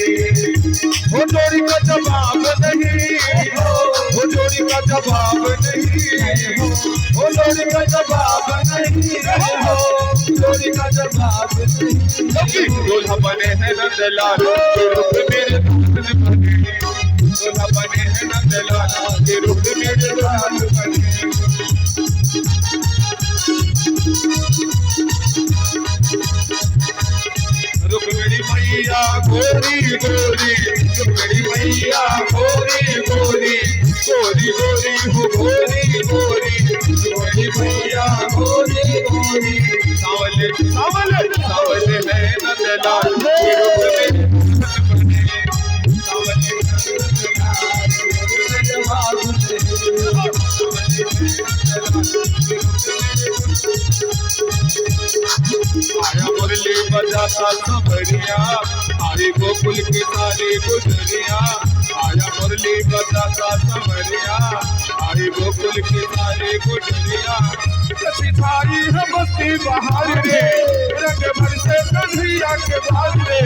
वो जोड़ी का जवाब नहीं। वो जोड़ी का जवाब नहीं। वो जोड़ी का जवाब नहीं। जोड़ी का जवाब नहीं। दूल्हा बने हैं नंदलाल। रुक मेरे दुल्हन बने। दूल्हा बने हैं नंदलाल। रुक मेरे दुल्हन बने। रुक्मिणी मैया गोरी गोरी। रुक्मिणी मैया गोरी गोरी। गोरी गोरी हो गोरी गोरी। रुक्मिणी मैया गोरी गोरी। सावले सावले सावले है नंदलाल। आया मुरली बजाता संवरिया, आए गोकुल की सारी गुजरिया। आया मुरली बजाता संवरिया, आए गोकुल की सारी गुजरिया। कसी छाई है मस्ती बहार रे, रंग भर से कन्हैया के बाल रे।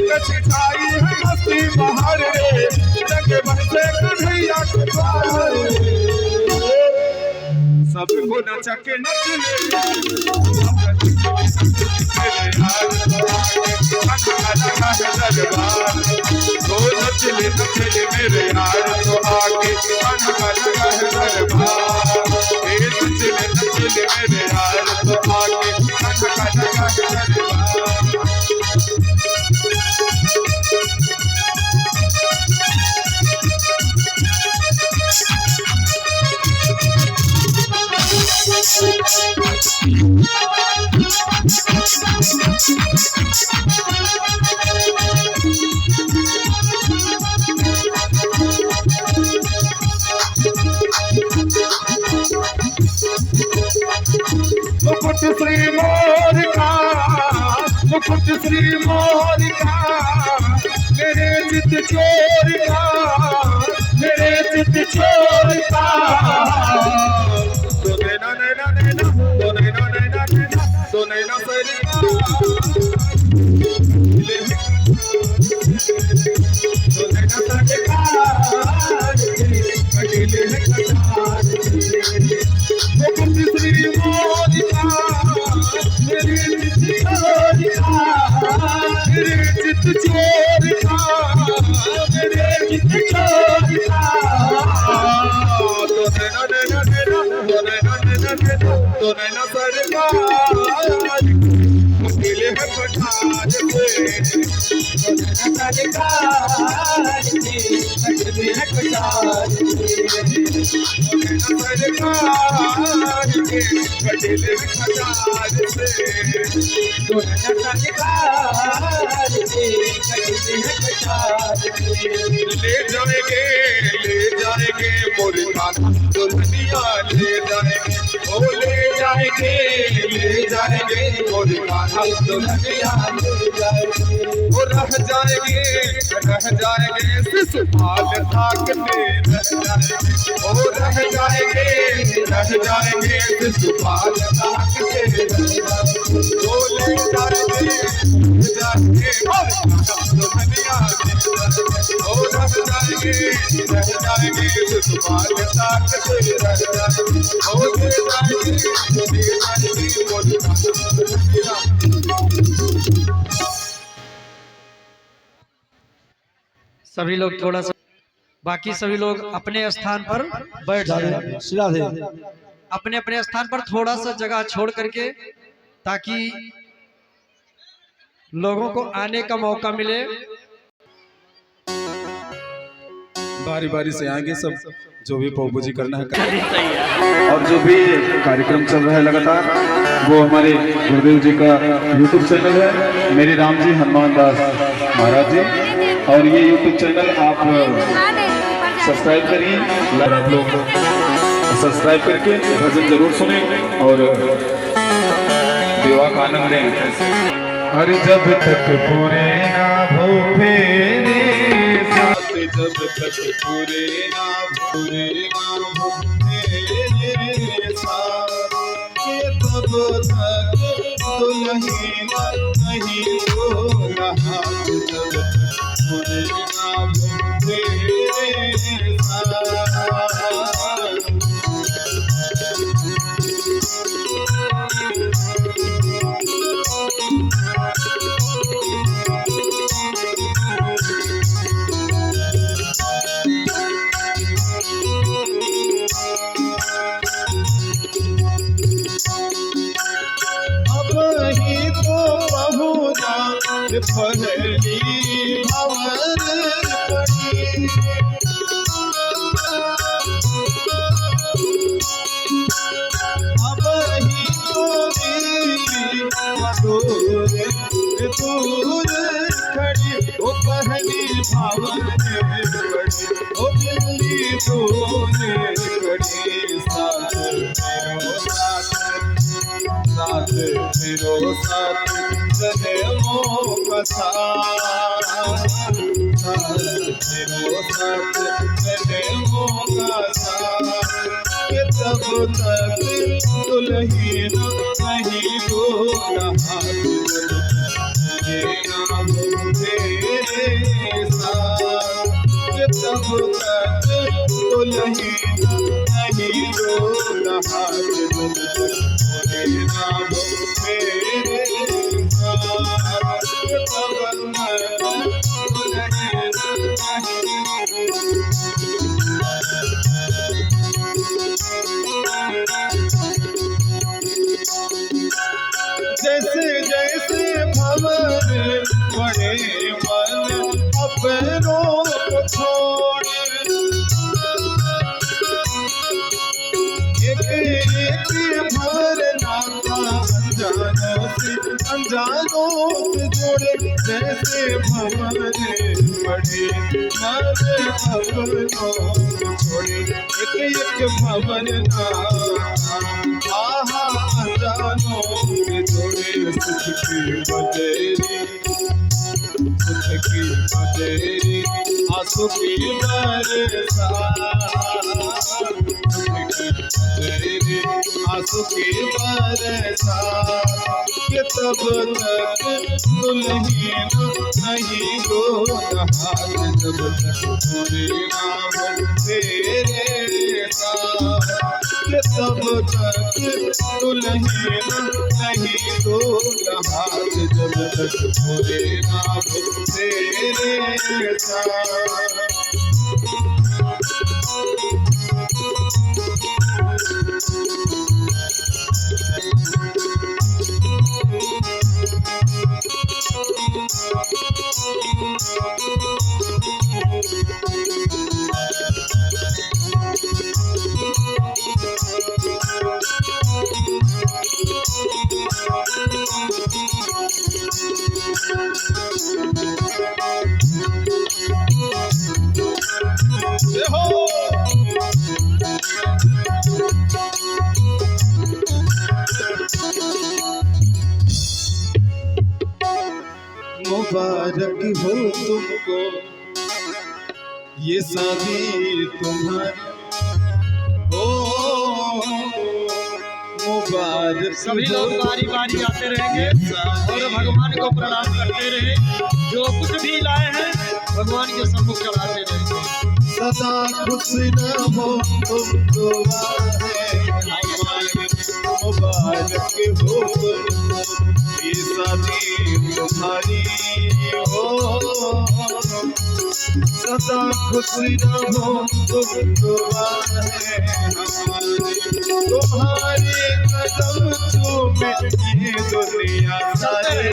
कसी छाई है मस्ती बहार रे, रंग भर से कन्हैया के बाल रे। सबको नचा के नच ले, तो नच ले मेरे यार तो आके लगा है दरबार। नच ले मेरे यार तो आके लगा है दरबार। मुकुट श्री मोर का, मुकुट श्री मोर का, मेरे चित चोर का, मेरे चित चोर का। तो नैना नैना नैना, तो नैना नैना नैना, तो नैना सरिया, तो नैना सरिया। मुकुट श्री मोर का, मेरे चित चोर का, मेरे चित चोर का, मेरे चित चोर का। तो नैना नैना नैना, तो नैना नैना नैना, तो नैना सरकार मुश्किल है पठार से। तो नैना सरकार मुश्किल है पठार ले जाएंगे मोरे खाना दुल्हनिया ले जाएंगे, ओ ले जाएंगे मोरे खाना दुल्हनिया ले जाएंगे। वो रह जाएंगे शिशुपाल ताक में रह जाएंगे, ओ रह जाएंगे शिशुपाल ताक में रह जाएंगे। ओ ले जाएंगे दुल्हनिया ओ रह जाएंगे शिशुपाल ताक में रह जाएंगे। ओ ले जाएंगे मोरे खाना दुल्हनिया। सभी लोग थोड़ा सा, बाकी सभी लोग अपने स्थान पर बैठ जाए, राधे। अपने अपने स्थान पर थोड़ा सा जगह छोड़ करके, ताकि लोगों को आने का मौका मिले। बारी बारी से आएंगे सब, जो भी पौपूजी करना है। और जो भी कार्यक्रम चल रहा है लगातार, वो हमारे गुरुदेव जी का YouTube चैनल है, मेरे राम जी हनुमान दास महाराज जी। और ये YouTube चैनल आप सब्सक्राइब करिए, आप लोग सब्सक्राइब करके भजन जरूर सुने और विवाह का आनंद लें। अरे जब तक पूरे ना हो फेरे साथ, जब तक पूरे ना हो फेरे साथ, तब तक दुल्हनिया नहीं हो रहा। जब पूरे ना हो फेरे साथ, पहली भंवर पड़ी, अब ही दूर खड़ी, वो पहली भंवर पड़ी, वो दिल्ली दूर खड़ी। साथ मेरो साथ, साथ मेरो साथ, साथ तेरो साथ जन्मों का साथ कि तब तक दुल्हीन नहीं दो रहा ये नाम तेरे साथ कि तब तक दुल्हीन नहीं दो रहा ये नाम तेरे साथ कि तब तक जैसे जैसे भवन बड़े मन अपनों को छोड़ एक एक भवर नाता अनजानों से जोड़े जैसे भवन बड़े मन अपनों को छोड़े एक एक भवन नाता अनजानों से जोड़े सुख की बजेरी आंसू की बरसात आंसू की बरसात कि तब तक दुल्हीन नहीं दो रहा जब तक पूरे नाम तेरे साथ कि तब तक दुल्हीन नहीं दो रहा जब तक पूरे नाम तेरे साथ मुबारक हो तुमको ये शादी तुम्हारी ओ मुबारक सभी लोग बारी बारी आते रहेंगे और भगवान को प्रणाम करते रहे। जो कुछ भी लाए हैं भगवान के सम्मुख चढ़ाते रहेंगे। सदा खुश रहो तुम दुआ है हमारी मुबारक हो तुमको ये शादी तुम्हारी हो सदा खुश रहो तुम दुआ है हमारी तुम्हारे कदम चूमे ये दुनिया सारी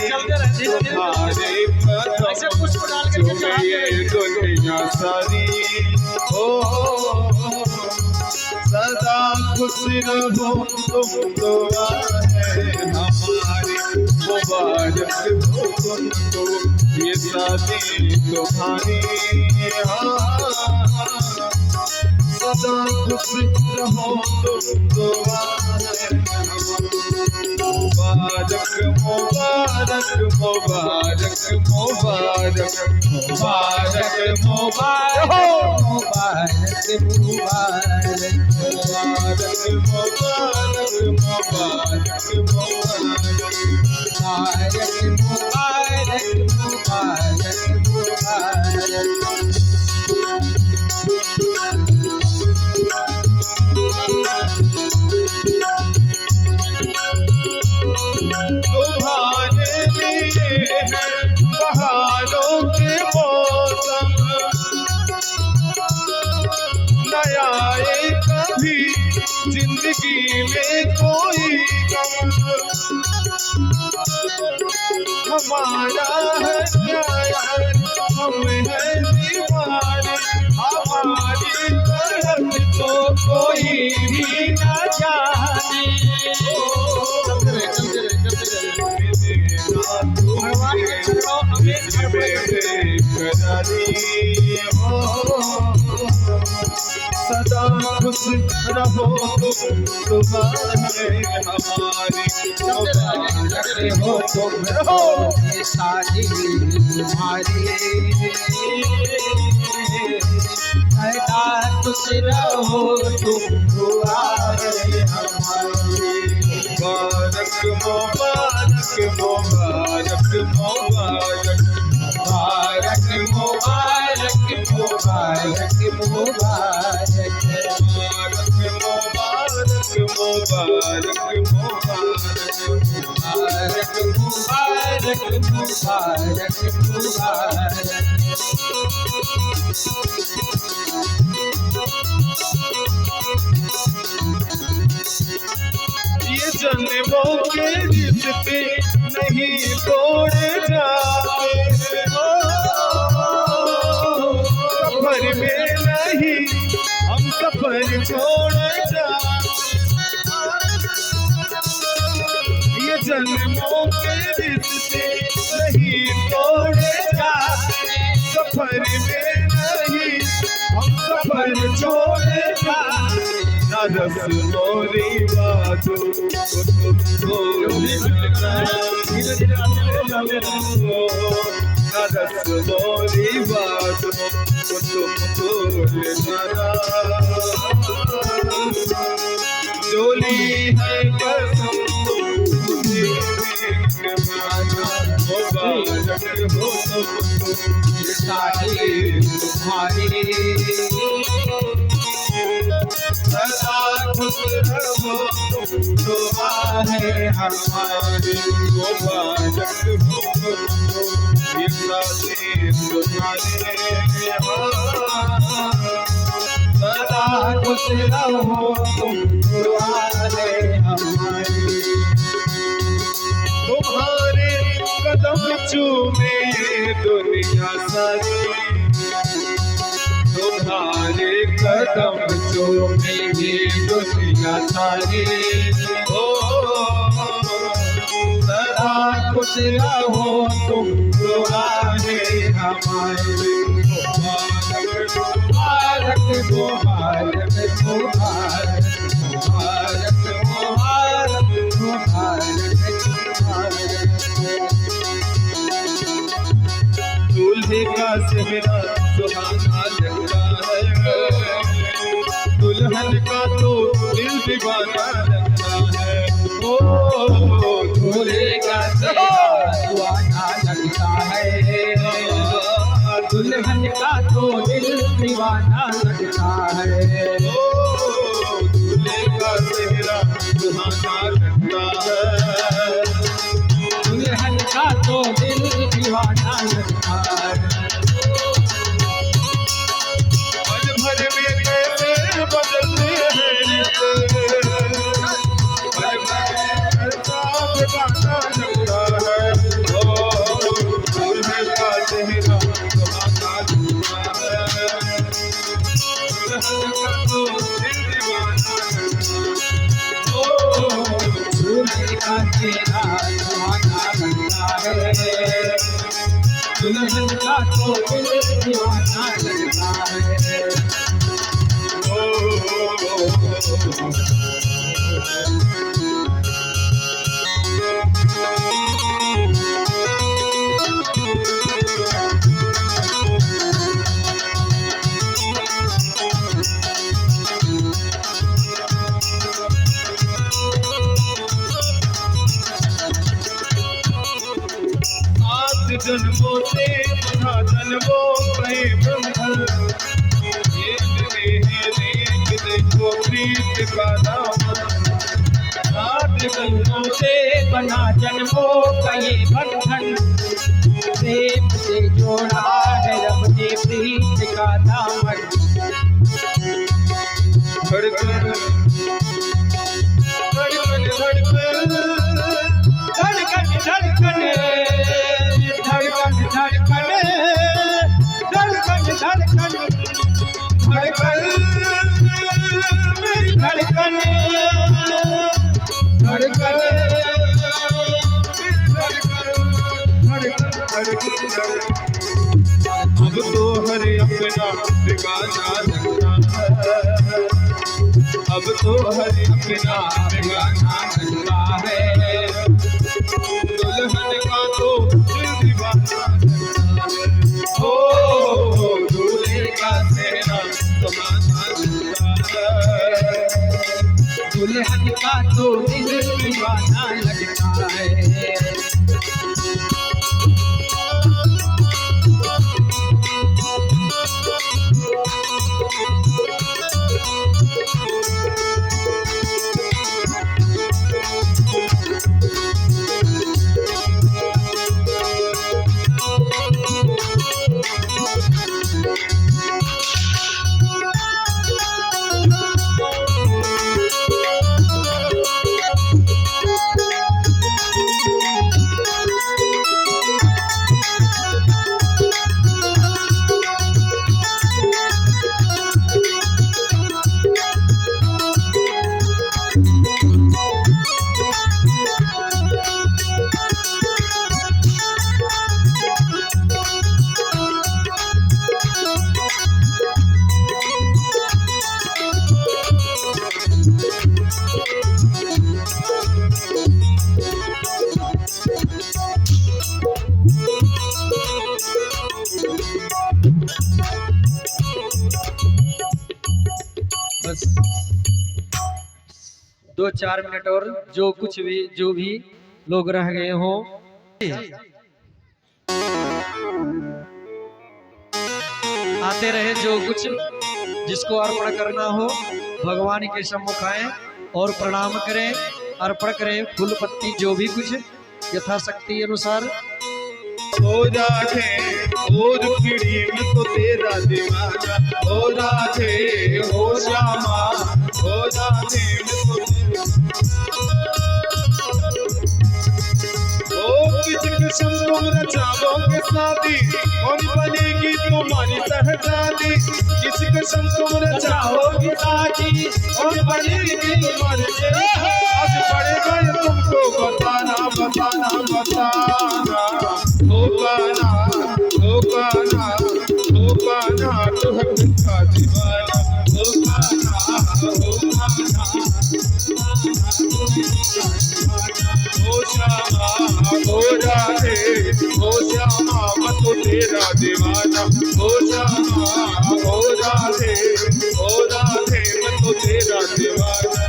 तुम्हारे कदम चूमे ये दुनिया सारी हो सदा खुश रहो तुम दुआ है हमारी मुबारक हो तुमको ये शादी तुम्हारी सदा खुश रहो तुम दुआ है मुबारक मुबारक मुबारक मुबारक मुबारक मुबारक मुबारक तुम्हारे लिए है बहारों के मौसम नया कभी जिंदगी में कोई गम हमारा है प्यार हम है दीवाने हमारी तरफ तो कोई भी न जाने भगवान के चरणों में सदा खुश खुश रहो तुम तुम्हारे हमारी मुबारक हो तुम हो शादी तुम्हारी सदा खुश रहो तुम दुआरे हमारी मुबारक मुबारक मुबारक मुबारक मुबारक मुबारक मुबारक मुबारक मुबारक मुबारक मुबारक मुबारक ये जन्मों के रिश्ते नहीं तोड़े जाते सफर में नहीं हम सफर छोड़ जाते ये जन्मों के रिश्ते नहीं तोड़े जाते सफर में नहीं हम सफर छोड़ जाते रस मोरी बातों रस मोरी बातों डोली है कसम मुबारक हो शादी तुम्हारी सदा खुश रहो तुम्हारे हमारी मुबारक हो ये शादी तुम्हारे सदा खुश रहो तुम दुआरे हमारी तुम्हारे कदम चूमे दुनिया सारी तुम्हारे कदम चूमे ये दुनिया सारी ओ सदा खुश रहो तुम दुआरे हमारी मुबारक मुबारक मुबारक मुबारक मुबारक दूल्हे का सेहरा सुहाना लगता है दुल्हन का तो दिल दीवाना लगता है ओ दूल्हे का सेहरा सुहाना लगता है दुल्हन का तो दिल दीवाना लगता है ओ दूल्हे का सेहरा सुहाना लगता है दुल्हन का तो दिल दीवाना लगता है पल भर में कैसे बदलते हैं रिश्ते पल भर में ऐसा बेगाना लगता है ओ दूल्हे का चेहरा सुहाना लगता है दुल्हन का तो दिल दीवाना लगता है ओ दूल्हे का चेहरा सुहाना लगता है दुल्हन का तो दिल दीवाना लगता है जन्मों से बना जन्मों कहीं बंधन देखो प्रीत का दामन सात जन्मों से बना जन्मों का ये बंधन प्रेम से जोड़ा है रब ने प्रीत का दामन धड़कन धड़कन धड़कन धड़कन धड़कन धड़कन धड़कन धड़कन धड़कन धड़कन धड़कन अब तो हर अपना ठिकाना लगता है अब तो हरि के नाम गाना लगता है, दुल्हन का तो दिल दीवाना लगता है। ओ दूल्हे का सेहरा समाना लगता है, दुल्हन का तो दिल दीवाना लगता है। बस 2-4 मिनट और जो भी लोग रह गए हों आते रहे, जो कुछ जिसको अर्पण करना हो भगवान के सम्मुख आए और प्रणाम करें, अर्पण करें फूल पत्ती जो भी कुछ यथाशक्ति अनुसार। ओ राधे ओ रुक्मिणी मैं तो तेरा दीवाना, ओ राधे ओ श्यामा, ओ राधे मैं तो तेरा। ओ किसके संग तुम रचाओगे शादी, कौन बनेगी तुम्हारी शहजादी, किसके संग तुम रचाओगे शादी, कौन बनेगी तुम्हारी शहजादी। आज पड़ेगा ये तुमको बताना बताना बताना, होगाना होगाना होगाना तो है किसका दीवाना, होगाना होगाना ओ श्यामा ओ राधे ओ श्यामा मैं तो तेरा दीवाना, ओ श्यामा ओ राधे मैं तो तेरा दीवाना।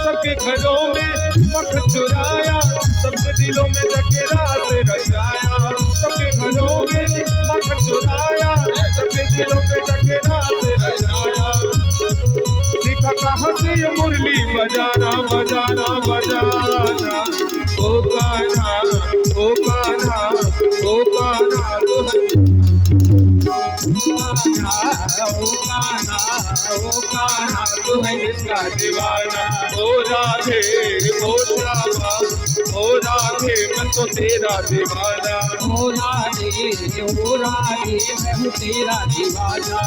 सबके घरों में मक्खन चुराया, सबके दिलों में जकेरा से रचाया, सबके घरों में मक्खन चुराया, सबके दिलों में जकेरा से रचाया। सीखा कहाँ से ये मुरली बजाना बजाना बजाना, ओ कान्हा ओ कान्हा ओ कान्हा तो है इसका दीवाना, ओ राधे ओ श्यामा ओ राधे मैं तो तेरा दीवाना, ओ राधे मैं हूँ तेरा दीवाना।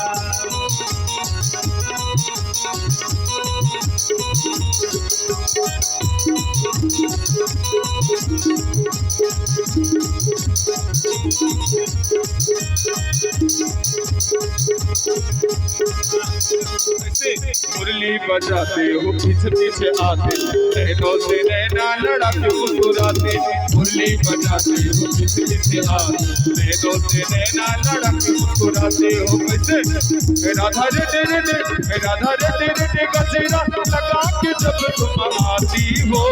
मुरली बजाते हो पीछे पीछे आते, नैनों से नैना लड़ा के मुस्कुराते, मुरली बजाते हो पीछे पीछे आते, नैनों से नैना लड़ा के मुस्कुराते हो। कैसे राधा रे तेरे रे राधा रे तेरे रे गजरा लगा के जब तुम आती हो,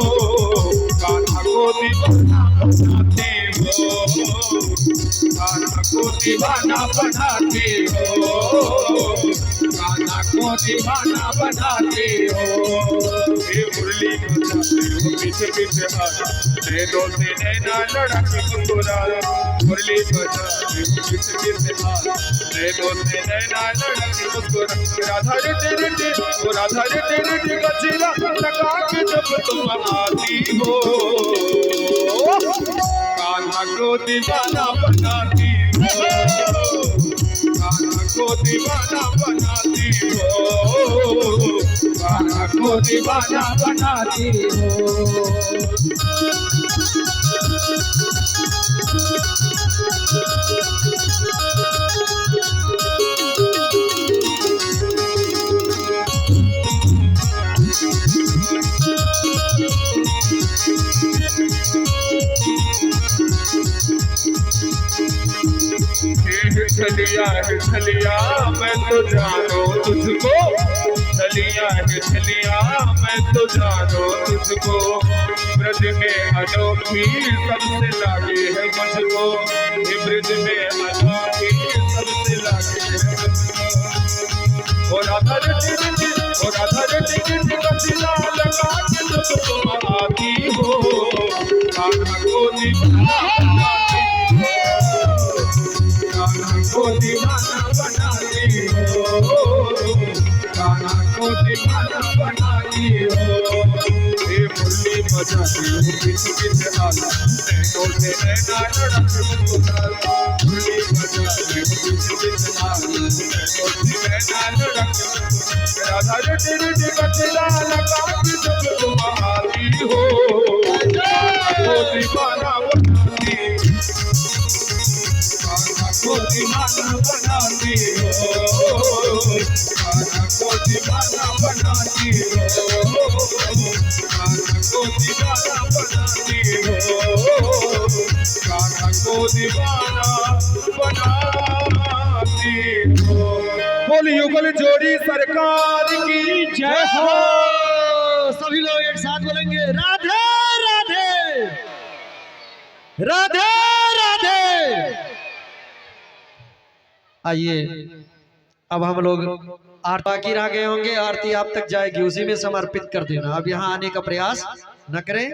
कान्हा को दीवाना बनाते हो, कान्हा को दीवाना बनाते हो, कान्हा को दीवाना बनाते हो। ये मुरली बजाते हो पीछे पीछे आना, नैनों से नैना लड़ा के मुस्कुराया, मुरली बजाते हो पीछे पीछे आना, नैनों से नैना लड़ा के मुस्कुराया। राधा रे तेरे रे ओ राधा रे तेरे रे गजरा लगा के जब तुम आती हो, कान्हा को दीवाना बनाती हो, कान्हा को दीवाना बनाती हो, कान्हा को दीवाना बनाती हो। छलिया मैं तो जानो तुझको, छलिया है छलिया मैं तो जानो तुझको, ब्रज में अनोखी सबसे लागे है मुझको, ब्रज में अनोखी सबसे लागे है मुझको। और राधा बसिला लगा के तुझको आती हो, कान्हा को दीवाना को दीवाना बनाती हो, कान्हा को दीवाना बनाती हो। ये मुरली बजाती हो किस किस आला, नैनों से नैना लड़क उतारा, मुरली बजाती हो किस किस आला, नैनों से नैना लड़क। राधा रटी बचला लगा के जब तुम आती हो, कान्हा को दीवाना बनाती, कान्हा को दीवाना बनाती हो, कान्हा को दीवाना बनाती हो, कान्हा को दीवाना बनाती हो, कान्हा को दीवाना बनाती हो। बोल युगल जोड़ी सरकार की जय हो। सभी लोग एक साथ बोलेंगे राधे राधे राधे राधे। आइए अब हम लोग आरती रह गए होंगे, आरती आप तक जाएगी, उसी में समर्पित कर देना। अब यहाँ आने का प्रयास न करें,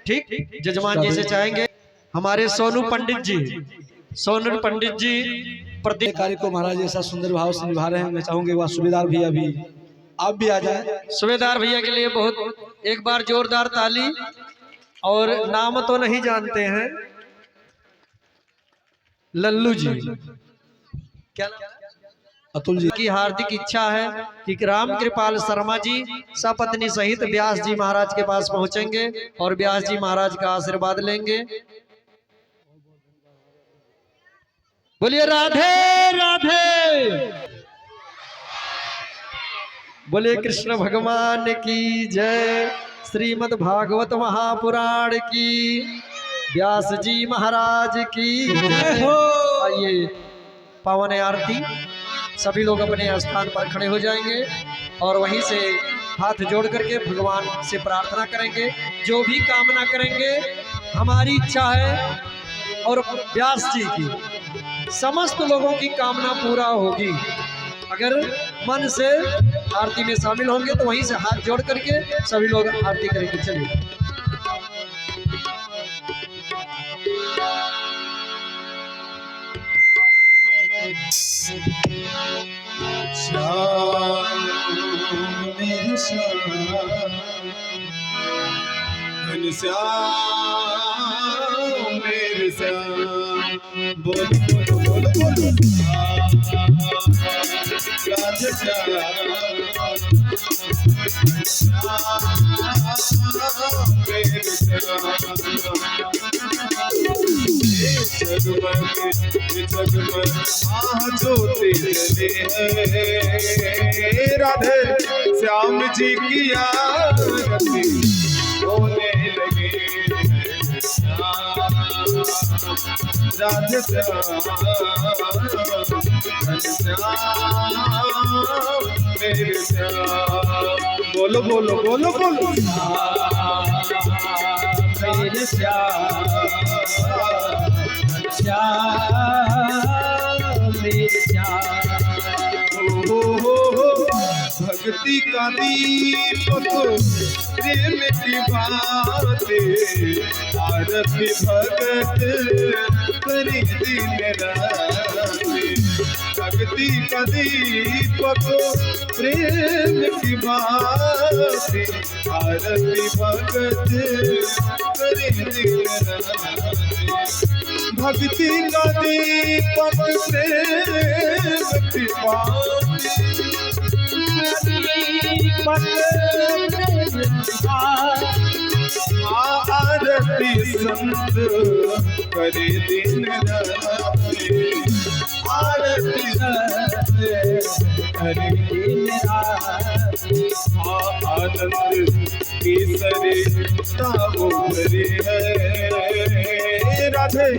ठीक? जजमान जी से चाहेंगे हमारे सोनू पंडित जी प्रदीप कार्य को महाराज ऐसा सुंदर भाव से निभा रहे हैं। मैं चाहूंगी वह सूबेदार भैया भी आप भी आ जाए। सूबेदार भैया के लिए बहुत एक बार जोरदार ताली। और नाम तो नहीं जानते हैं, लल्लू जी क्या अतुल जी की हार्दिक इच्छा है कि राम कृपाल शर्मा जी सपत्नी सहित व्यास जी महाराज के पास पहुंचेंगे और व्यास जी महाराज का आशीर्वाद लेंगे। बोलिए राधे राधे, बोलिए कृष्ण भगवान की जय, श्रीमद् भागवत महापुराण की, व्यास जी महाराज की जय हो। आइए पावन आरती, सभी लोग अपने स्थान पर खड़े हो जाएंगे और वहीं से हाथ जोड़ करके भगवान से प्रार्थना करेंगे। जो भी कामना करेंगे हमारी इच्छा है और व्यास जी की समस्त लोगों की कामना पूरा होगी। अगर मन से आरती में शामिल होंगे तो वहीं से हाथ जोड़ करके सभी लोग आरती करेंगे। चलिए मेरे श्याम बोल बोल बोल बोल राधे श्याम मेरे श्याम। जगमग ज्योति जले हैं, राधे श्याम जी की आरती होने लगे। राधे श्याम मेरे श्याम बोलो बोलो बोलो बोलो मेरे श्याम मेरे श्याम। भक्ति का दीपक प्रेम की बातें, आरती भगत करी दिन रातें। भक्ति का दीपक प्रेम की बातें, आरती भगत करी दिन रातें। भक्ति का दीपक से आरती संत करे दिन राति, आरती संत करे दिन राति। आनंद केसरी ताऊ भरे है, राधे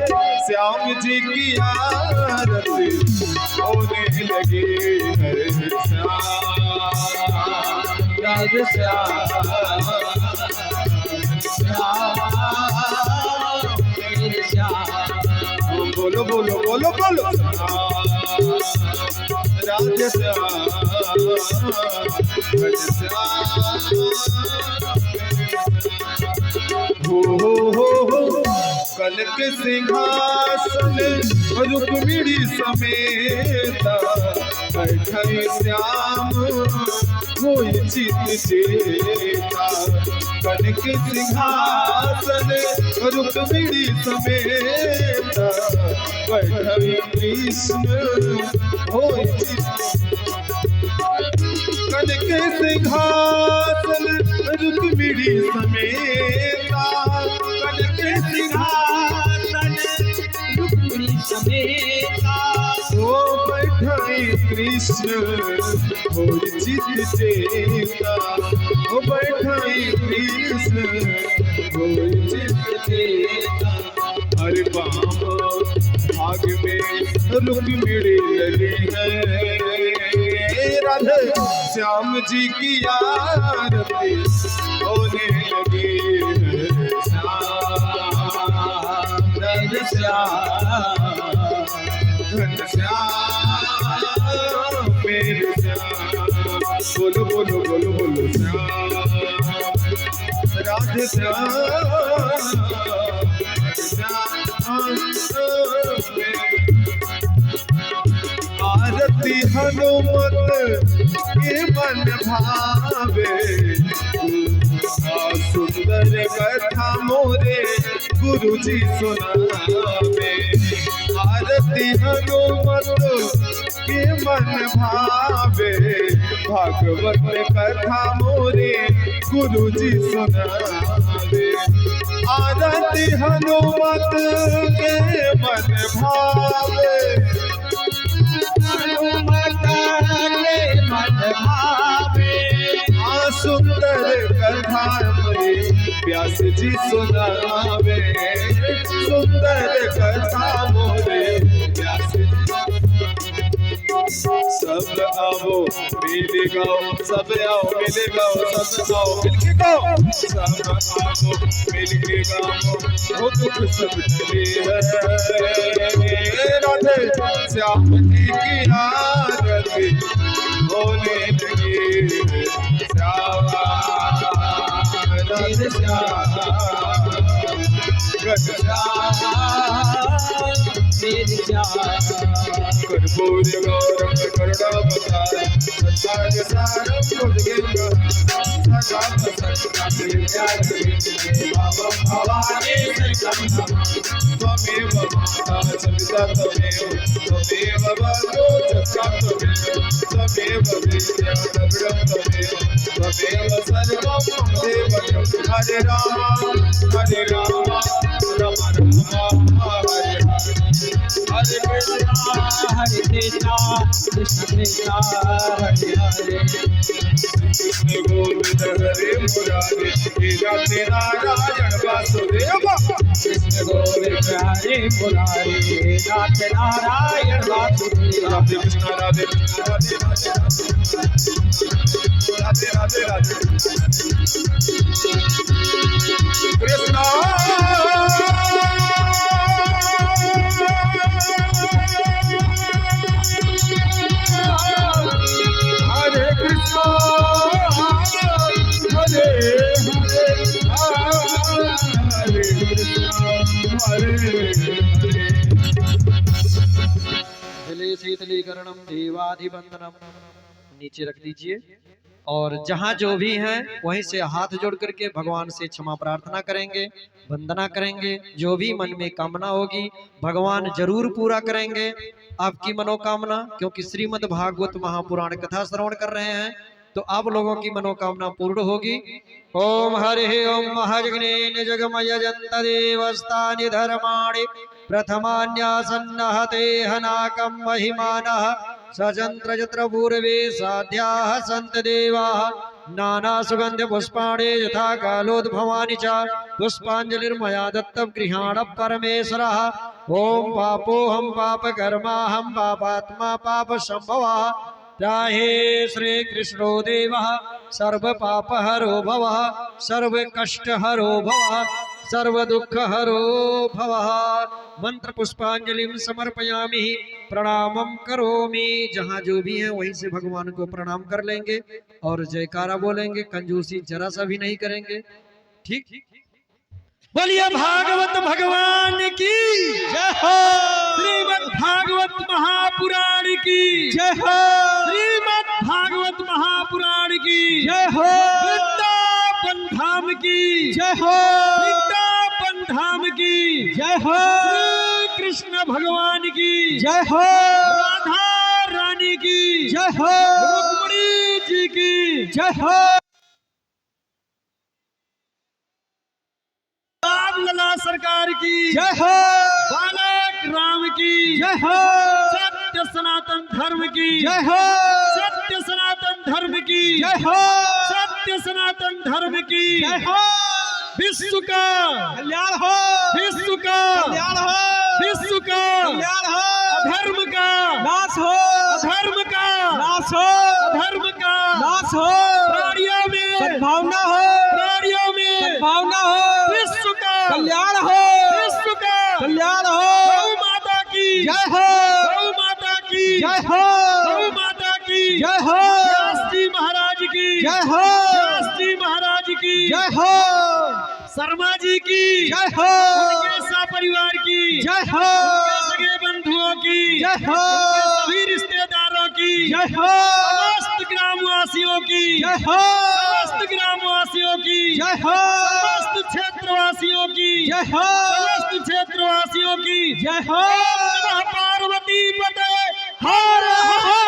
श्याम जी की आरती होने लगी है श्याम, राधे श्याम बोलो बोलो बोलो बोलो राधे श्याम, हो कनक सिंहासन रुक्मिणी समेता बैठे श्याम होई चित चेता। कनक सिंहासन रुक्मिणी समेता बैठे कृष्ण होई चित। कनक सिंहासन रुक्मिणी समेता, कनक सिंहासन रुक्मिणी समेता ओ बैठे कृष्ण होई चित चेता, ओ बैठे कृष्ण होई चित चेता। अरे बाबा भाग में रुक्मिणी लली है, राधे श्याम जी की आरती होने लगी है श्याम, राधे श्याम धन श्याम मेरे श्याम। बोलो बोलो बोलो बोलो श्याम, राधे श्याम आरती हनुमत के मन भावे, सुंदर कथा मोरे गुरु जी सुनावे। आरती हनुमत के मन भावे, भागवत कथा मोरे गुरु जी सुनावे। आरती हनुमत के मन भावे, हनुमत के मन भावे। सुंदर कथा मोरे व्यास जी सुनावे, सुंदर कथा मोरे व्यास जी। सब आओ मिल गाओ, सब आओ मिल गाओ, सब आओ मिल के गाओ, सब आओ मिल के गाओ, वो दुख सब चले है। राधे श्याम जी की आरती होने लगी श्याम, राधे श्याम कर्पूर गौरम करुणावतार संसार सारम भुजगेन्द्र भवानी त्वमेव माता सविता त्वमेव बन्धो जगता त्वमेव विद्या द्रविणं त्वमेव सर्वं देवं। हरे राम हरे राम राम राम हरे हरे हरे कृष्णा कृष्ण कृष्णा हरे हरे। कृष्ण गोविंद हरे मुरारे हे राधे नारायण वासुदेव। कृष्ण गोविंद हरे मुरारे हे राधे नारायण वासुदेव। राधे कृष्ण राधे कृष्ण राधे राधे राधे राधे कृष्ण हरे कृष्ण हरे हरे हरे जले शीतलीकरणम देवाधिवंदनम नीचे रख दीजिए और जहाँ जो भी हैं वहीं से हाथ जोड़ करके भगवान से क्षमा प्रार्थना करेंगे, वंदना करेंगे। जो भी मन में कामना होगी भगवान जरूर पूरा करेंगे आपकी मनोकामना, क्योंकि श्रीमद् भागवत महापुराण कथा श्रवण कर रहे हैं तो आप लोगों की मनोकामना पूर्ण होगी। ओम हरि ओम महाजग्नेन जगमय जंत देवस्थानि धर्माणि प्रथमान्यासन्नहते हनाकं महिमानः सचंत्र जत्र पूर्वे साध्याः सन्त देवाः नाना सुगंध पुष्पाणि यथा कालोद्भवानि च पुष्पांजलिर्मया दत्तं गृहाण परमेश्वरः। ओम पापोऽहं पापकर्माहं पापात्मा पापसंभवः त्राहे श्री कृष्णो देवः सर्व पापहरो भवः सर्व कष्टहरो भवः सर्व दुःखहरो भवः। मंत्र पुष्पांजलिं समर्पयामि प्रणामं करोमि। जहाँ जो भी है वहीं से भगवान को प्रणाम कर लेंगे और जयकारा बोलेंगे, कंजूसी जरा सा भी नहीं करेंगे। ठीक, बोलिए भागवत भगवान की जय हो, श्रीमद् भागवत महापुराण की जय हो, श्रीमद् भागवत महापुराण की जय हो, वृंदावन धाम की जय हो, वृंदावन धाम की जय हो, श्री कृष्ण भगवान की जय हो, राधा रानी की जय हो, रुक्मिणी जी की जय हो, राम लला सरकार की जय हो, बालक राम की जय हो, सत्य सनातन धर्म की जय हो, सत्य सनातन धर्म की जय हो, सत्य सनातन धर्म की जय हो, विश्व का कल्याण हो, विश्व का कल्याण हो, विश्व का कल्याण हो, धर्म का नाश हो, धर्म का नाश हो, धर्म का नाश हो, प्राणियों में सद्भावना हो, प्राणियों में सद्भावना हो, विश्व का कल्याण हो, विश्व का कल्याण हो, गौ माता की जय हो, गौ माता की जय हो, गौ माता की जय हो, व्यास जी महाराज की जय हो, व्यास जी महाराज की जय हो, शर्मा जी की जय हो, उनके सपरिवार की जय हो, उनके सगे बंधुओं की जय हो, उनके सभी रिश्तेदारों की जय हो, समस्त ग्रामवासियों की जय हो, समस्त ग्रामवासियों की जय हो, समस्त क्षेत्रवासियों की जय हो, समस्त क्षेत्रवासियों की जय हो, नमः पार्वती पते हर हर